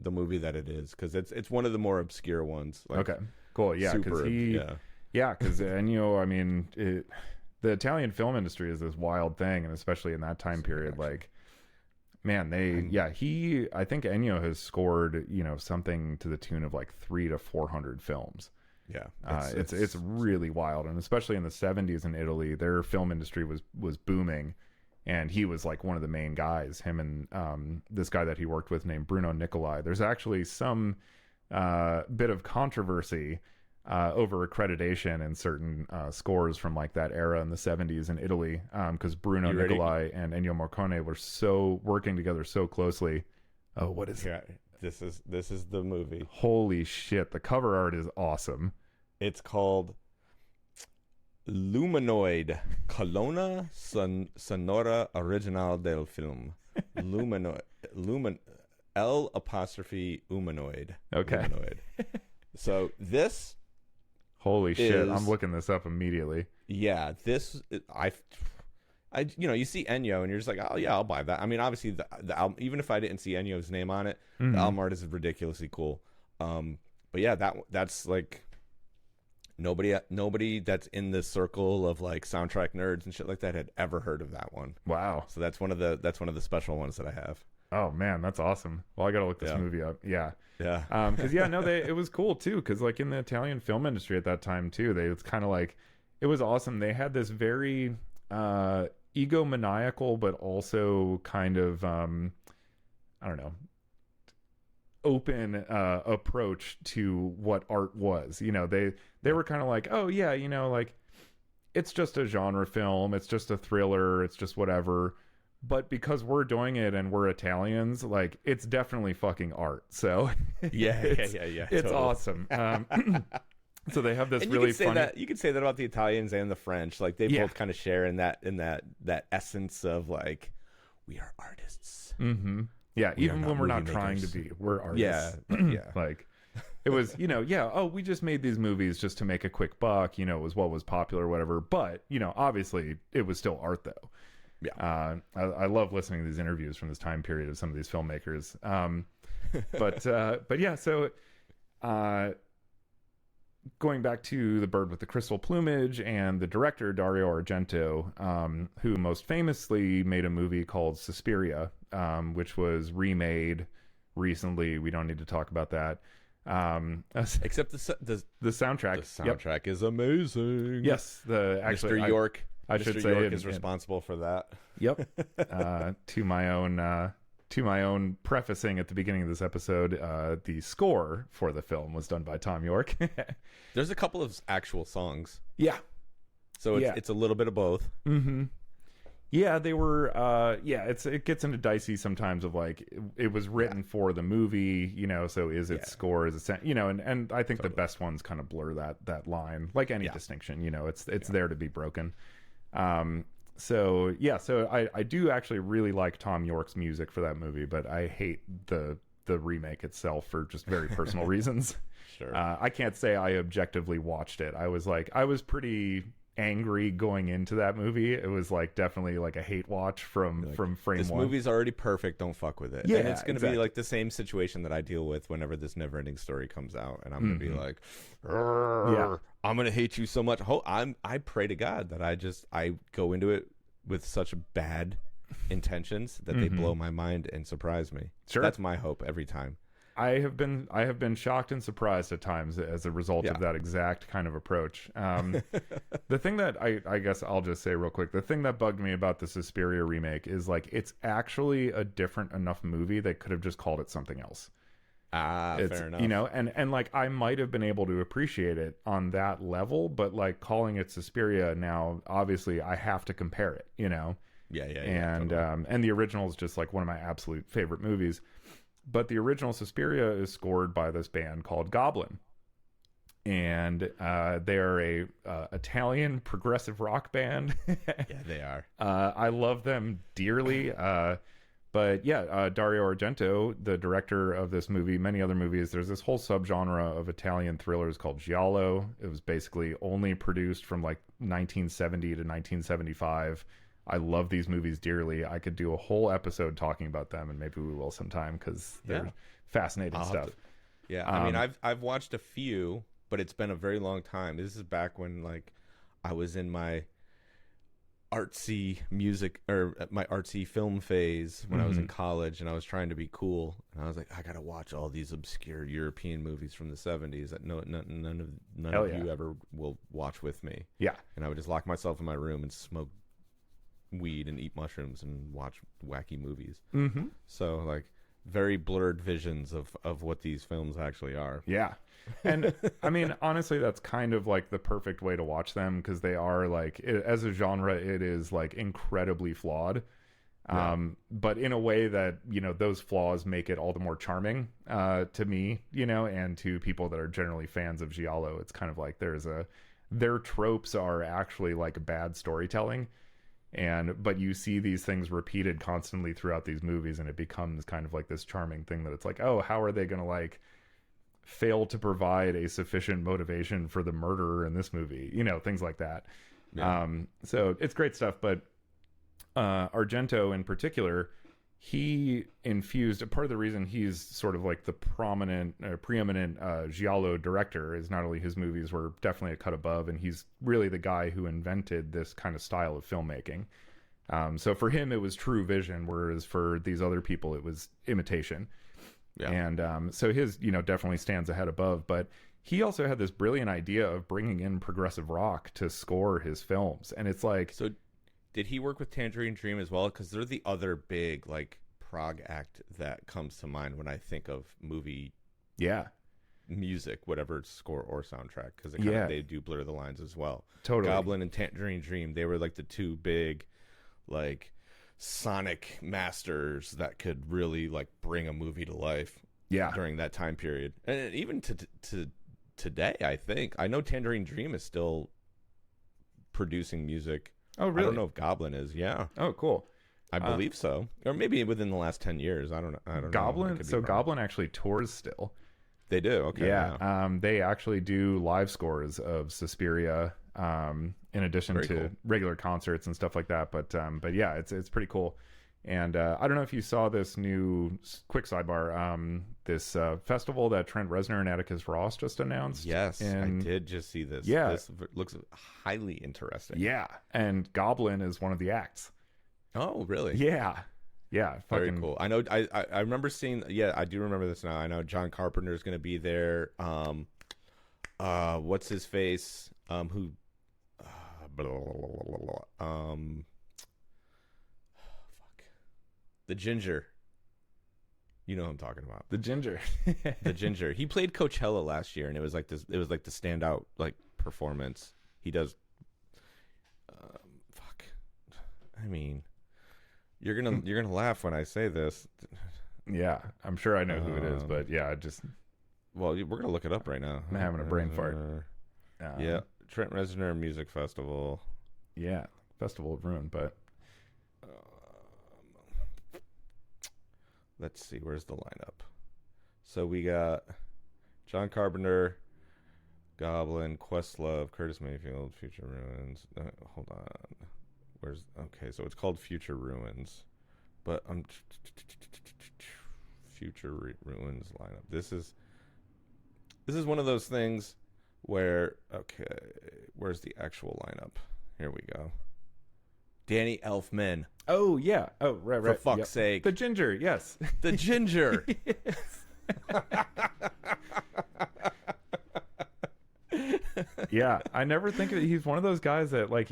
the movie that it is, because it's one of the more obscure ones. Like, okay, cool. Yeah, because because Ennio, I mean, the Italian film industry is this wild thing, and especially in that time period, like, man, I think Ennio has scored, something to the tune of like 300 to 400 films. Yeah, it's really wild, and especially in the 70s in Italy, their film industry was booming, and he was like one of the main guys. Him and this guy that he worked with named Bruno Nicolai. There's actually some bit of controversy over accreditation in certain scores from like that era in the 70s in Italy, because Bruno Nicolai and Ennio Morricone were so working together so closely. Oh, what is it? This is the movie. Holy shit, the cover art is awesome. It's called Luminoid, Colonna Sonora Original del Film. L apostrophe humanoid. Okay. Luminoid. So this, holy shit, I'm looking this up immediately. Yeah, this you see Ennio and you're just like, oh yeah, I'll buy that. I mean, obviously the album, even if I didn't see Ennio's name on it, the album art is ridiculously cool. But yeah, that's like nobody that's in this circle of like soundtrack nerds and shit like that had ever heard of that one. Wow. So that's one of the special ones that I have. Oh man, that's awesome. Well, I gotta look this movie up. Yeah. Because it was cool too, because like in the Italian film industry at that time too, it's kind of like, it was awesome. They had this very egomaniacal but also kind of I don't know, open approach to what art was. They were kind of like, oh yeah, like it's just a genre film, it's just a thriller, it's just whatever. But because we're doing it and we're Italians, like it's definitely fucking art. So it's totally awesome. So they have this and really funny. You could say that about the Italians and the French. Like they both kind of share in that essence of like, we are artists. Mm-hmm. Yeah, even when we're not trying to be, we're artists. Yeah. Like it was, we just made these movies just to make a quick buck. It was what was popular or whatever. But obviously it was still art though. Yeah, I love listening to these interviews from this time period of some of these filmmakers. But yeah, so going back to The Bird with the Crystal Plumage and the director Dario Argento, who most famously made a movie called Suspiria, which was remade recently. We don't need to talk about that. Except the soundtrack. The soundtrack is amazing. Yes, Mr. York. I Mr. should say York is responsible for that. Yep. To my own prefacing at the beginning of this episode, the score for the film was done by Tom York. There's a couple of actual songs. Yeah. So it's a little bit of both. Mm-hmm. Yeah, they were. It gets into dicey sometimes of like it was written for the movie, So is it score? Is it And I think the best ones kind of blur that line, like any distinction. It's there to be broken. So I do actually really like Tom York's music for that movie, but I hate the remake itself for just very personal reasons. Sure. I can't say I objectively watched it. I was pretty angry going into that movie. It was like definitely like a hate watch from frame This one. movie's already perfect. Don't fuck with it. Yeah, and it's going to exactly. be like the same situation that I deal with whenever this never-ending story comes out, and I'm going to be like, Yeah. I'm going to hate you so much. I pray to God that I go into it with such bad intentions that they blow my mind and surprise me. Sure. That's my hope every time. I have been shocked and surprised at times as a result of that exact kind of approach. The thing that I guess I'll just say real quick, the thing that bugged me about the Suspiria remake is like it's actually a different enough movie they could have just called it something else. Fair enough. You know, and like I might have been able to appreciate it on that level, but like calling it Suspiria now, obviously I have to compare it, you know. Yeah. And Totally. and the original is just like one of my absolute favorite movies. But the original Suspiria is scored by this band called Goblin, and they are a Italian progressive rock band. Yeah, they are. I love them dearly. But yeah, Dario Argento, the director of this movie, many other movies, there's this whole subgenre of Italian thrillers called giallo. It was basically only produced from like 1970 to 1975. I love these movies dearly. I could do a whole episode talking about them, and maybe we will sometime because they're fascinating stuff. I mean, I've watched a few, but it's been a very long time. This is back when like I was in my artsy music or my artsy film phase when I was in college, and I was trying to be cool, and I was like, I gotta watch all these obscure European movies from the 70s that none of you ever will watch with me. Yeah. And I would just lock myself in my room and smoke weed and eat mushrooms and watch wacky movies. So like very blurred visions of what these films actually are. Yeah. And I mean, honestly, that's kind of like the perfect way to watch them, because they are like, as a genre, it is like incredibly flawed. But in a way that, you know, those flaws make it all the more charming to me, you know, and to people that are generally fans of giallo. It's kind of like their tropes are actually like bad storytelling. But you see these things repeated constantly throughout these movies, and it becomes kind of like this charming thing that it's like, oh, how are they going to like fail to provide a sufficient motivation for the murderer in this movie? You know, things like that. So it's great stuff. But Argento in particular, he infused, part of the reason he's sort of like the preeminent giallo director is not only his movies were definitely a cut above, and he's really the guy who invented this kind of style of filmmaking. So for him, it was true vision, whereas for these other people, it was imitation. Yeah. And so his, you know, definitely stands ahead above. But he also had this brilliant idea of bringing in progressive rock to score his films. And it's like... So did he work with Tangerine Dream as well? Because they're the other big, like, prog act that comes to mind when I think of movie music, whatever score or soundtrack. Because they do blur the lines as well. Totally. Goblin and Tangerine Dream, they were like the two big, like, sonic masters that could really, like, bring a movie to life during that time period. And even to today, I think. I know Tangerine Dream is still producing music. Oh, really? I don't know if Goblin is. Yeah. Oh, cool. I believe so, or maybe within the last 10 years. I don't know. Goblin. So Goblin actually tours still. They do. Okay. Yeah. They actually do live scores of Suspiria, in addition to regular concerts and stuff like that. But yeah, it's pretty cool. And I don't know if you saw this new quick sidebar. This festival that Trent Reznor and Atticus Ross just announced. Yes, I did just see this. Yeah, this looks highly interesting. Yeah, and Goblin is one of the acts. Oh, really? Yeah, very cool. I know. I remember seeing. Yeah, I do remember this now. I know John Carpenter is going to be there. What's his face? Who? The Ginger. You know who I'm talking about. The Ginger. The Ginger. He played Coachella last year, and it was like this. It was like the standout like performance. He does. I mean, you're gonna laugh when I say this. Yeah, I'm sure I know who it is, but yeah, Well, we're gonna look it up right now. I'm having a brain fart. Yeah, Trent Reznor Music Festival. Yeah, Festival of Ruin, but. Let's see, where's the lineup? So we got John Carpenter, Goblin, Questlove, Curtis Mayfield, Future Ruins. Hold on. Okay, so it's called Future Ruins. But Ruins lineup. This is one of those things where, okay, where's the actual lineup? Here we go. Danny Elfman. Oh, yeah. Oh, right. For fuck's sake. The ginger, yes. The ginger. Yeah, I never think of it. He's one of those guys that, like,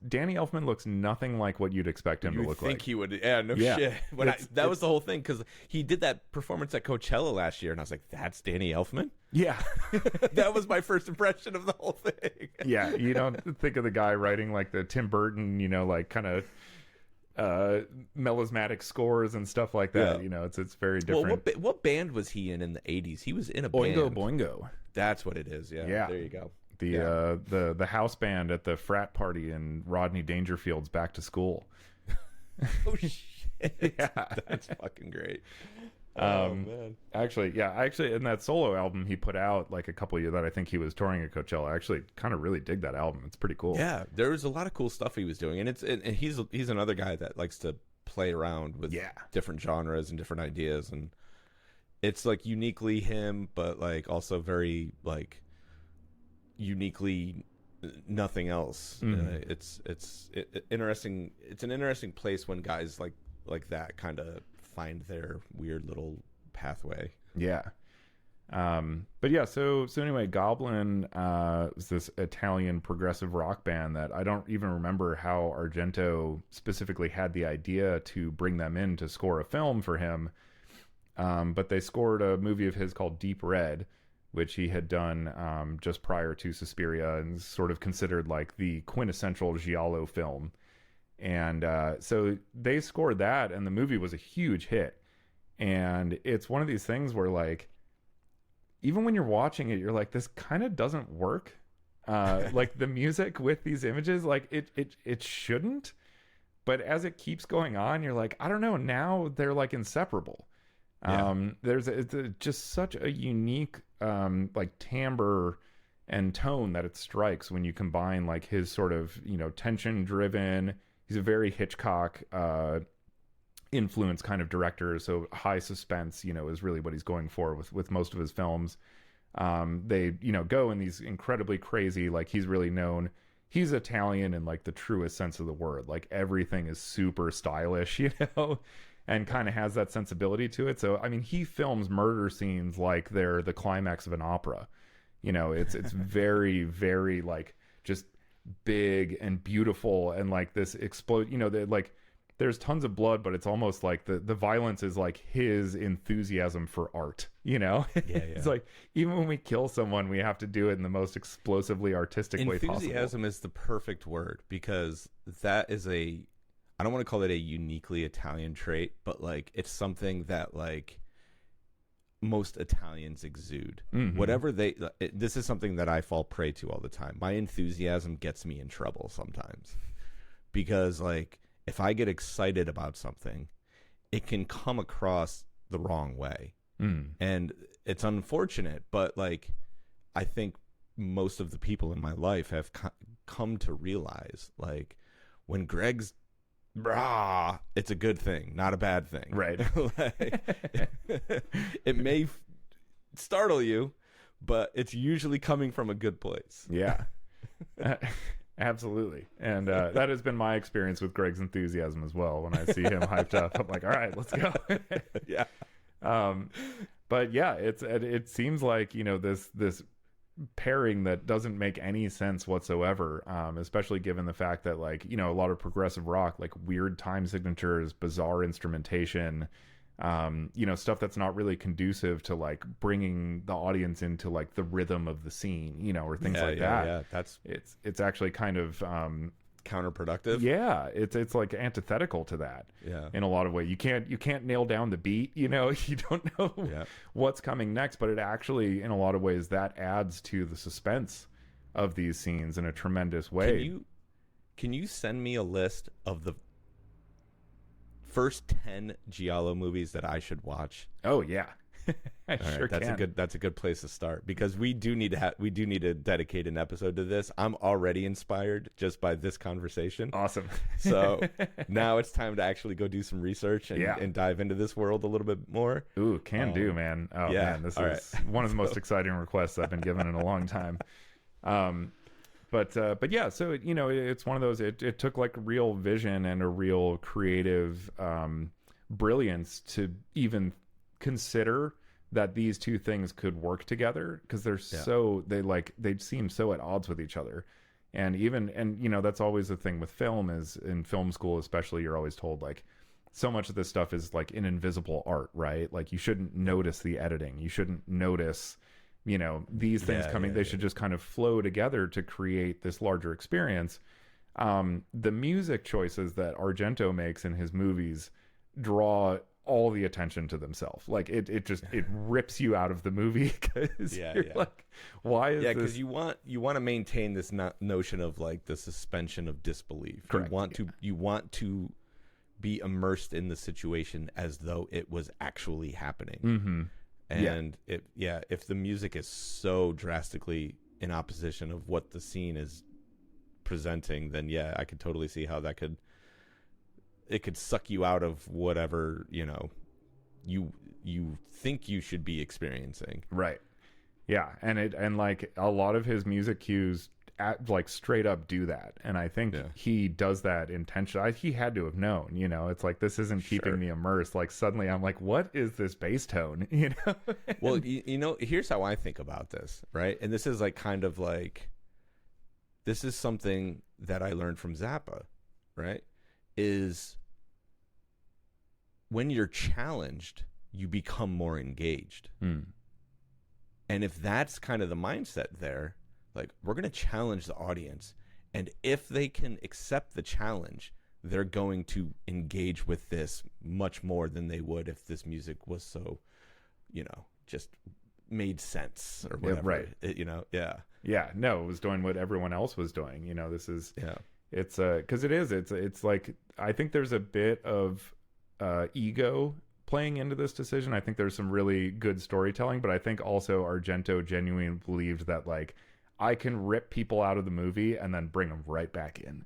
Danny Elfman looks nothing like what you'd expect him to look like. You think he would? Yeah, no shit. But that was the whole thing, because he did that performance at Coachella last year, and I was like, that's Danny Elfman? Yeah. That was my first impression of the whole thing. Yeah, you don't think of the guy writing, like, the Tim Burton, like, kind of melismatic scores and stuff like that. Yeah. It's very different. Well, what band was he in the 80s? He was in a Boingo band. Boingo. That's what it is. Yeah. There you go. The house band at the frat party in Rodney Dangerfield's Back to School. Oh shit! Yeah, that's fucking great. Man. Actually, in that solo album he put out like a couple of years that I think he was touring at Coachella. I actually kind of really dig that album. It's pretty cool. Yeah, there was a lot of cool stuff he was doing, and he's another guy that likes to play around with different genres and different ideas, and it's like uniquely him, but like also very like uniquely nothing else. It's interesting. It's an interesting place when guys like that kind of find their weird little pathway. Yeah. But yeah, so anyway, Goblin is this Italian progressive rock band that I don't even remember how Argento specifically had the idea to bring them in to score a film for him. But they scored a movie of his called Deep Red, which he had done just prior to Suspiria, and sort of considered like the quintessential giallo film. And so they scored that, and the movie was a huge hit. And it's one of these things where, like, even when you're watching it, you're like, this kind of doesn't work. Like the music with these images, like it shouldn't. But as it keeps going on, you're like, I don't know. Now they're like inseparable. Yeah. There's just such a unique like timbre and tone that it strikes when you combine like his sort of tension driven. He's a very Hitchcock influence kind of director, so high suspense is really what he's going for with most of his films. They go in these incredibly crazy, like he's really known. He's Italian in like the truest sense of the word. Like everything is super stylish, and kind of has that sensibility to it. So, I mean, he films murder scenes like they're the climax of an opera. It's very, very like just big and beautiful, and like this explode. Like there's tons of blood, but it's almost like the violence is like his enthusiasm for art. Yeah. It's like even when we kill someone, we have to do it in the most explosively artistic way possible. Enthusiasm is the perfect word, because that is I don't want to call it a uniquely Italian trait, but like it's something that like most Italians exude. Mm-hmm. Whatever this is something that I fall prey to all the time. My enthusiasm gets me in trouble sometimes, because like if I get excited about something, it can come across the wrong way. And it's unfortunate, but like I think most of the people in my life have come to realize, like, when Greg's brah, it's a good thing, not a bad thing. Right. It may startle you, but it's usually coming from a good place. Yeah. Absolutely. And that has been my experience with Greg's enthusiasm as well. When I see him hyped up, I'm like, all right, let's go. Yeah. But yeah, it seems like, this pairing that doesn't make any sense whatsoever, especially given the fact that, like, a lot of progressive rock, like weird time signatures, bizarre instrumentation, stuff that's not really conducive to like bringing the audience into like the rhythm of the scene, or things like that. Yeah, that's it's actually kind of counterproductive. Yeah, it's like antithetical to that. Yeah, in a lot of ways, you can't nail down the beat. You don't know what's coming next, but it actually, in a lot of ways, that adds to the suspense of these scenes in a tremendous way. Can you send me a list of the first 10 giallo movies that I should watch? Oh yeah. I All sure right, can. that's a good place to start, because we do need to dedicate an episode to this. I'm already inspired just by this conversation. Awesome. So now it's time to actually go do some research Yeah. and dive into this world a little bit more. Ooh, can do, man. Oh yeah, man, this all is one of the most exciting requests I've been given in a long time. But yeah, so it's one of those. It took like real vision and a real creative brilliance to even consider that these two things could work together, because they seem so at odds with each other. And that's always the thing with film, is in film school especially, you're always told like so much of this stuff is like an invisible art, right? Like you shouldn't notice the editing, you shouldn't notice these things coming. They should just kind of flow together to create this larger experience. The music choices that Argento makes in his movies draw all the attention to themselves. Like it rips you out of the movie, because like, why is this? Because you want to maintain this notion of like the suspension of disbelief. Correct. You want to be immersed in the situation as though it was actually happening. Mm-hmm. And if the music is so drastically in opposition of what the scene is presenting, then I could totally see how it could suck you out of whatever you think you should be experiencing. Right. Yeah, and like a lot of his music cues like straight up do that, and I think he does that intentionally. He had to have known. It's like, this isn't keeping me immersed. Like suddenly I'm like, what is this bass tone? Well, here's how I think about this, right? And this is like kind of like, this is something that I learned from Zappa, right? Is when you're challenged, you become more engaged. And if that's kind of the mindset there, like, we're going to challenge the audience, and if they can accept the challenge, they're going to engage with this much more than they would if this music was so, just made sense or whatever. Yeah, right. Yeah. No, it was doing what everyone else was doing. This is, it's because it's like, I think there's a bit of ego playing into this decision. I think there's some really good storytelling, but I think also Argento genuinely believed that like, I can rip people out of the movie and then bring them right back in.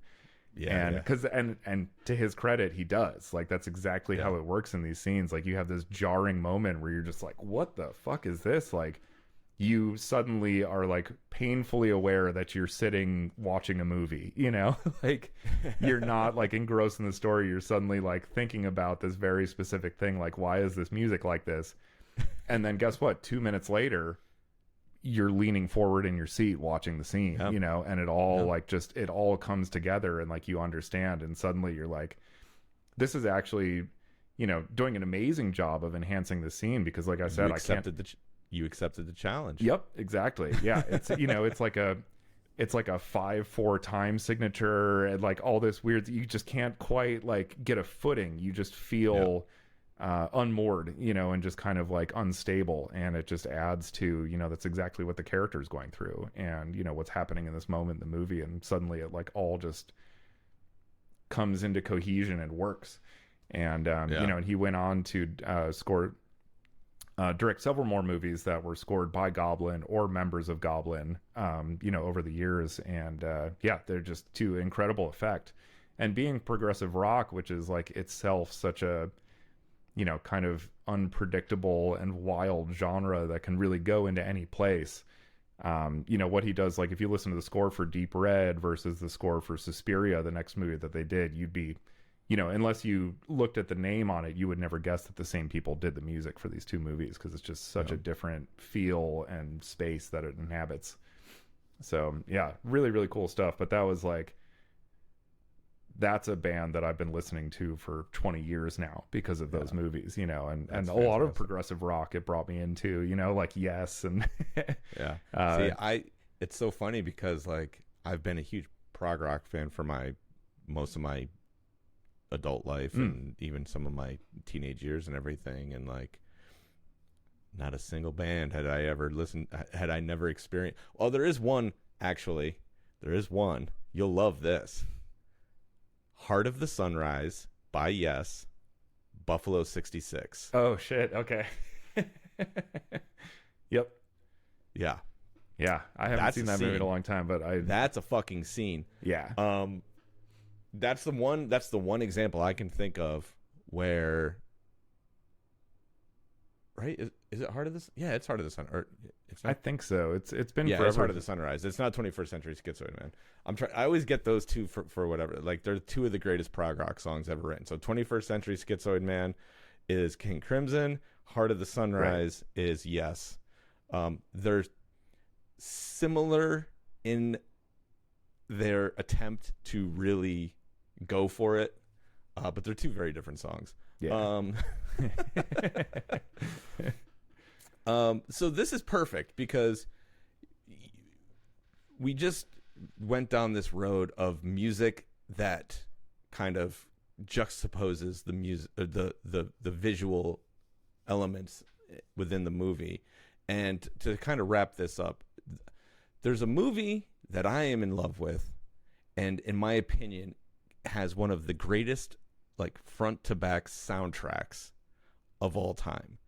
And to his credit, he does. Like, that's exactly how it works in these scenes. Like, you have this jarring moment where you're just like, what the fuck is this? Like, you suddenly are like painfully aware that you're sitting watching a movie, like you're not like engrossed in the story. You're suddenly like thinking about this very specific thing. Like, why is this music like this? And then guess what? 2 minutes later, you're leaning forward in your seat watching the scene, and it all like just, it all comes together, and like you understand, and suddenly you're like, this is actually, doing an amazing job of enhancing the scene, because like I said, you accepted the challenge. Yep, exactly. Yeah. It's, it's like a 5/4 time signature, and like all this weird, you just can't quite like get a footing. You just feel unmoored, and just kind of like unstable, and it just adds to, that's exactly what the character is going through, and what's happening in this moment in the movie, and suddenly it like all just comes into cohesion and works. And and he went on to direct several more movies that were scored by Goblin or members of Goblin over the years, and they're just to incredible effect. And being progressive rock, which is like itself such a kind of unpredictable and wild genre that can really go into any place. What he does, like if you listen to the score for Deep Red versus the score for Suspiria, the next movie that they did, you'd be, unless you looked at the name on it, you would never guess that the same people did the music for these two movies, because it's just such a different feel and space that it inhabits. So yeah, really, really cool stuff. But that was like, that's a band that I've been listening to for 20 years now because of those movies, and a lot of progressive rock it brought me into, like Yes. And it's so funny because like I've been a huge prog rock fan for most of my adult life and even some of my teenage years and everything. And like, not a single band had I never experienced. Oh, there is one, actually. There is one. You'll love this. Heart of the Sunrise by Yes, Buffalo 66. Oh shit, okay. Yep. Yeah. Yeah. I haven't That's seen a that movie in scene. a long time, but That's a fucking scene. yeah. That's the one example I can think of where, right? Is it Heart of the Sun? Yeah, it's Heart of the Sun. Or it's I not. think so. It's been Yeah, forever. it's Heart of the Sunrise. It's not 21st Century Schizoid Man. I always get those two for whatever. Like they're two of the greatest prog rock songs ever written. So 21st Century Schizoid Man is King Crimson. Heart of the Sunrise is Yes. They're similar in their attempt to really go for it, but they're two very different songs. Yeah. So this is perfect because we just went down this road of music that kind of juxtaposes the music, the visual elements within the movie. And to kind of wrap this up, there's a movie that I am in love with, and in my opinion, has one of the greatest like front to back soundtracks of all time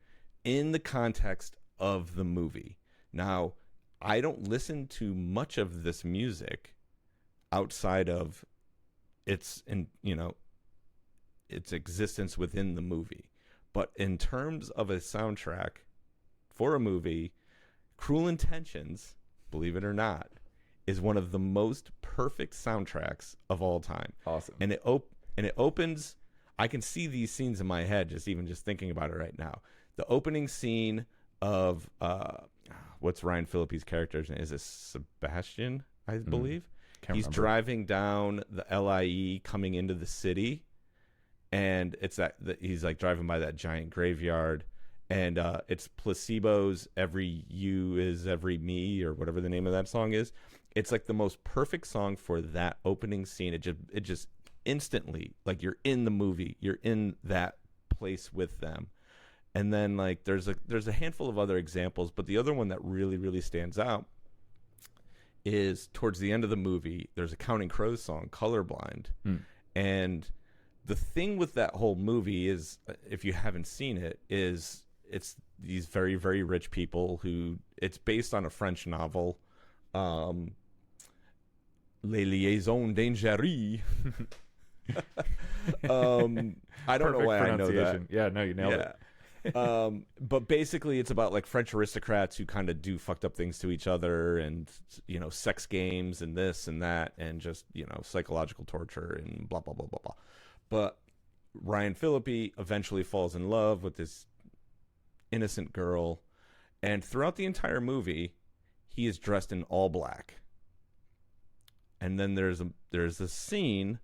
in the context of the movie. Now, I don't listen to much of this music outside of its its existence within the movie. But in terms of a soundtrack for a movie, Cruel Intentions, believe it or not, is one of the most perfect soundtracks of all time. Awesome. And it opens. I can see these scenes in my head just thinking about it right now. The opening scene of what's Ryan Phillippe's character's name? Is it Sebastian? I believe he's remember. driving down the LIE coming into the city, and it's that he's like driving by that giant graveyard, and it's Placebo's "Every You Is Every Me" or whatever the name of that song is. It's like the most perfect song for that opening scene. It just instantly, like, you're in the movie, you're in that place with them. And then like there's a handful of other examples, but the other one that really, really stands out is towards the end of the movie. There's a Counting Crows song, "Colorblind," and the thing with that whole movie is, if you haven't seen it, is it's these very, very rich people who, it's based on a French novel, Les Liaisons Dangereuses. I don't know why I know that. Yeah, no, you nailed it. But basically it's about like French aristocrats who kind of do fucked up things to each other, and sex games and this and that, and just psychological torture and blah blah blah blah blah. But Ryan Phillippe eventually falls in love with this innocent girl, and throughout the entire movie he is dressed in all black. And then there's a scene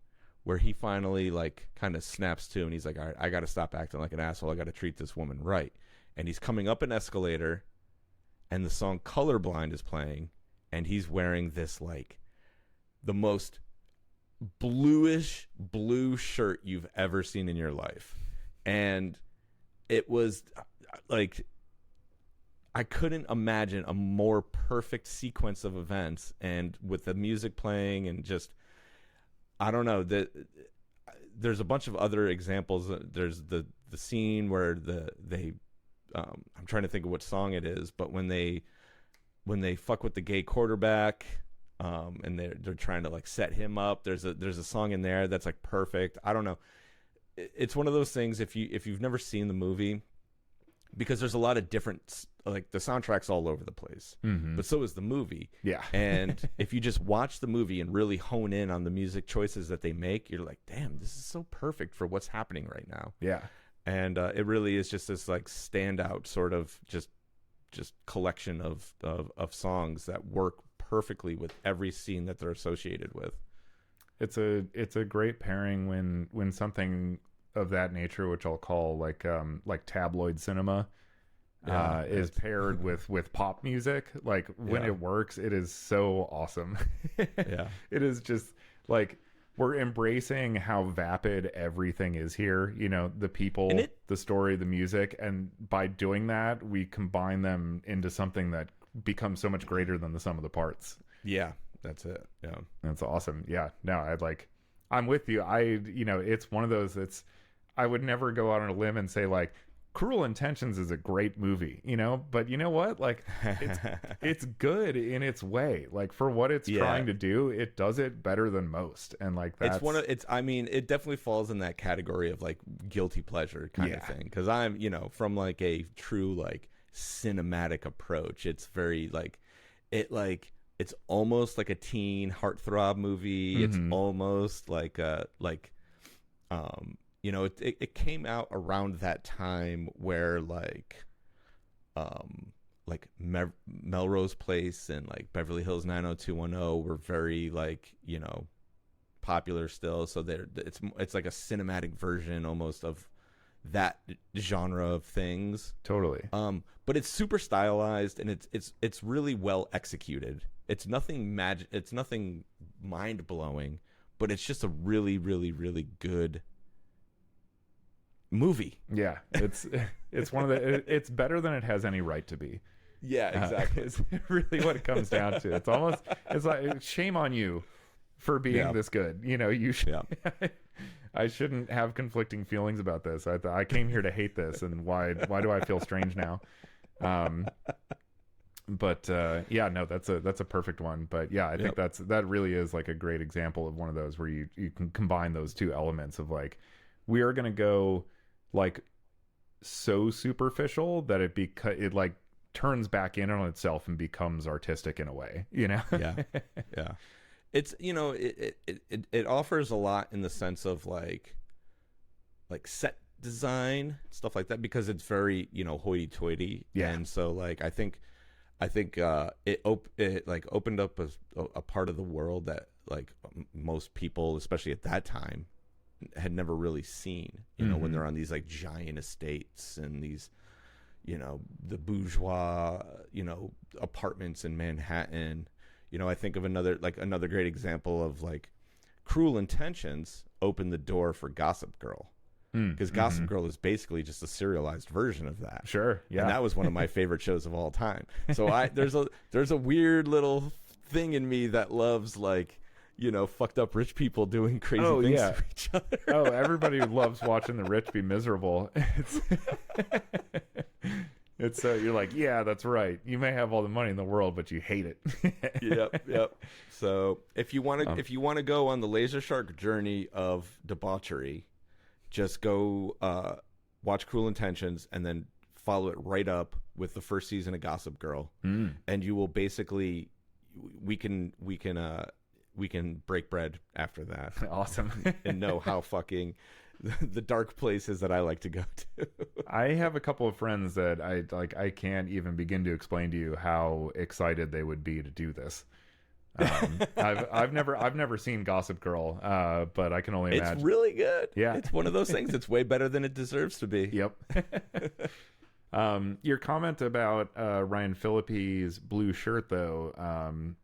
where he finally like kind of snaps to, and he's like, all right, I got to stop acting like an asshole. I got to treat this woman right. And he's coming up an escalator, and the song "Colorblind" is playing, and he's wearing this like the most bluish blue shirt you've ever seen in your life. And it was like, I couldn't imagine a more perfect sequence of events, and with the music playing, and just, I don't know, there's a bunch of other examples. There's the scene where they I'm trying to think of what song it is, but when they fuck with the gay quarterback, and they're trying to like set him up, there's a song in there that's like perfect. I don't know. It's one of those things, if you've never seen the movie, because there's a lot of different, like, the soundtrack's all over the place, but so is the movie. Yeah. And if you just watch the movie and really hone in on the music choices that they make, you're like, damn, this is so perfect for what's happening right now. Yeah. And it really is just this like standout sort of just collection of songs that work perfectly with every scene that they're associated with. It's a great pairing when something of that nature, which I'll call like tabloid cinema, is paired with pop music. Like, when it works, it is so awesome. Yeah. It is just like, we're embracing how vapid everything is here. The people, the story, the music, and by doing that, we combine them into something that becomes so much greater than the sum of the parts. Yeah, that's it. Yeah, that's awesome. Yeah, no, I'm with you. It's one of those that's, I would never go out on a limb and say like Cruel Intentions is a great movie, you know, but you know what? Like, it's good in its way. Like, for what it's trying to do, it does it better than most. And like, that's I mean, it definitely falls in that category of like guilty pleasure kind of thing. Cause I'm, you know, from like a true like cinematic approach, it's very like, it's almost like a teen heartthrob movie. It's almost like you know, it came out around that time where Melrose Place and like Beverly Hills 90210 were very like, you know, popular still. So it's like a cinematic version almost of that genre of things. Totally. But it's super stylized and it's really well executed. It's nothing it's nothing mind blowing, but it's just a really, really, really good movie. Yeah, it's one of the it's better than it has any right to be. Yeah, exactly. It's really what it comes down to. It's like shame on you for being this good. You know, you should. I shouldn't have conflicting feelings about this. I came here to hate this, and why do I feel strange now? But yeah, no, that's a perfect one. But yeah, I think that really is like a great example of one of those where you can combine those two elements of like, we are gonna go like so superficial that it like turns back in on itself and becomes artistic in a way, you know? Yeah. It's, you know, it offers a lot in the sense of like set design, stuff like that, because it's very, you know, hoity-toity. Yeah. And so like I think it like opened up a part of the world that like most people, especially at that time, had never really seen, you know, when they're on these like giant estates and these, you know, the bourgeois, you know, apartments in Manhattan. You know, I think of another great example of like Cruel Intentions opened the door for Gossip Girl, because Gossip Girl is basically just a serialized version of that. Sure. Yeah. And that was one of my favorite shows of all time. So there's a weird little thing in me that loves like, you know, fucked up rich people doing crazy things to each other. Oh, everybody loves watching the rich be miserable. It's you're like, yeah, that's right. You may have all the money in the world, but you hate it. Yep. So if you want to go on the laser shark journey of debauchery, just go watch Cruel Intentions and then follow it right up with the first season of Gossip Girl, and you will basically we can break bread after that. Awesome. And know how fucking the dark places that I like to go to. I have a couple of friends that I can't even begin to explain to you how excited they would be to do this. I've never seen Gossip Girl, but I can only imagine. It's really good. Yeah. It's one of those things. It's way better than it deserves to be. Yep. Your comment about Ryan Phillippe's blue shirt, though,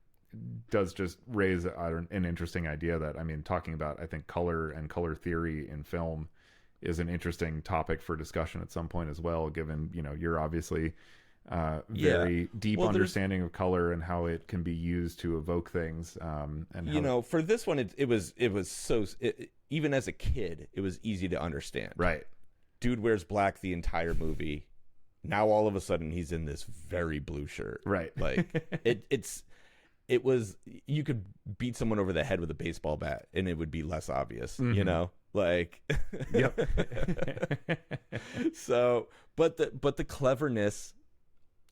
does just raise an interesting idea that, I mean, talking about, I think, color and color theory in film is an interesting topic for discussion at some point as well, given, you know, you're obviously very deep understanding of color and how it can be used to evoke things. And you know, for this one, it was so, even as a kid, it was easy to understand. Right. Dude wears black the entire movie. Now all of a sudden he's in this very blue shirt. Right. Like it was, you could beat someone over the head with a baseball bat and it would be less obvious, you know, like, yep. So, but the cleverness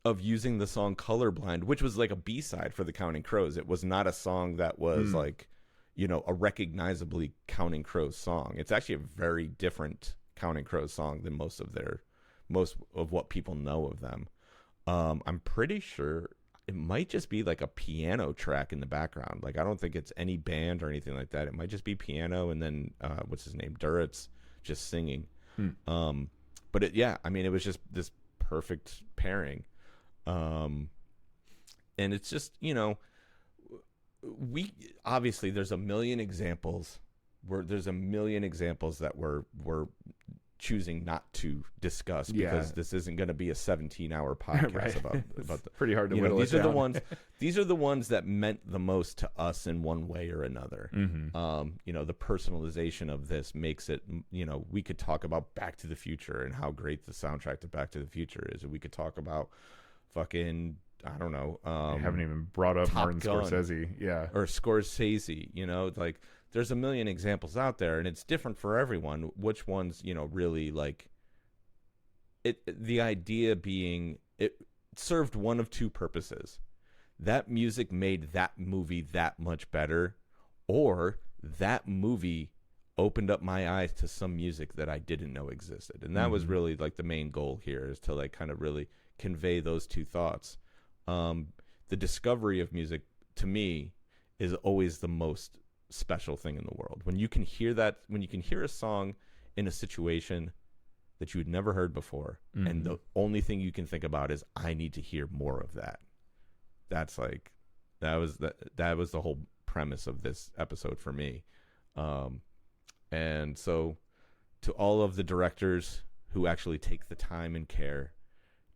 of using the song Colorblind, which was like a B-side for the Counting Crows. It was not a song that was like, you know, a recognizably Counting Crows song. It's actually a very different Counting Crows song than most of what people know of them. I'm pretty sure it might just be like a piano track in the background. Like, I don't think it's any band or anything like that. It might just be piano and then what's his name, Duritz, just singing. But I mean, it was just this perfect pairing. And it's just, you know, we obviously there's a million examples that were choosing not to discuss because this isn't going to be a 17-hour podcast Right. about the, Pretty hard to you know, whittle these it are the down. ones these are the ones that meant the most to us in one way or another. You know, the personalization of this makes it, you know, we could talk about Back to the Future and how great the soundtrack to Back to the Future is, and we could talk about fucking, I don't know, I haven't even brought up Top Martin Gun. Scorsese. or Scorsese, you know, like there's a million examples out there, and it's different for everyone which ones, you know, really like it. The idea being it served one of two purposes: that music made that movie that much better, or that movie opened up my eyes to some music that I didn't know existed. And that was really like the main goal here, is to like kind of really convey those two thoughts. The discovery of music to me is always the most special thing in the world. When you can hear that, when you can hear a song in a situation that you had never heard before, and the only thing you can think about is, I need to hear more of that. That's like, that was the whole premise of this episode for me. And so to all of the directors who actually take the time and care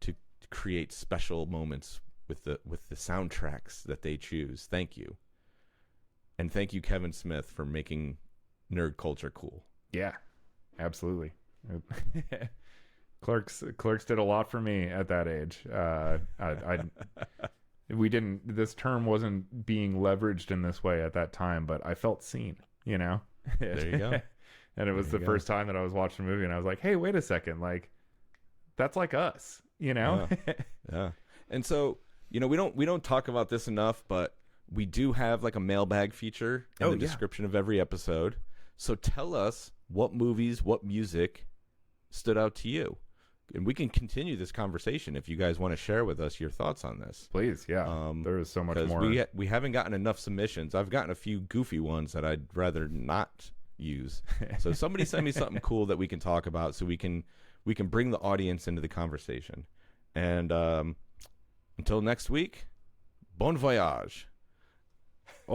to create special moments with the soundtracks that they choose, thank you. And thank you, Kevin Smith, for making nerd culture cool. Yeah, absolutely. Clerks did a lot for me at that age. This term wasn't being leveraged in this way at that time, but I felt seen, you know? There you go. And it was the first time that I was watching a movie, and I was like, hey, wait a second. Like, that's like us, you know? Yeah. And so, you know, we don't talk about this enough, but we do have like a mailbag feature in the description of every episode. So tell us what movies, what music stood out to you. And we can continue this conversation if you guys want to share with us your thoughts on this. Please, yeah. There is so much more. We haven't gotten enough submissions. I've gotten a few goofy ones that I'd rather not use. So somebody send me something cool that we can talk about, so we can bring the audience into the conversation. And until next week, bon voyage.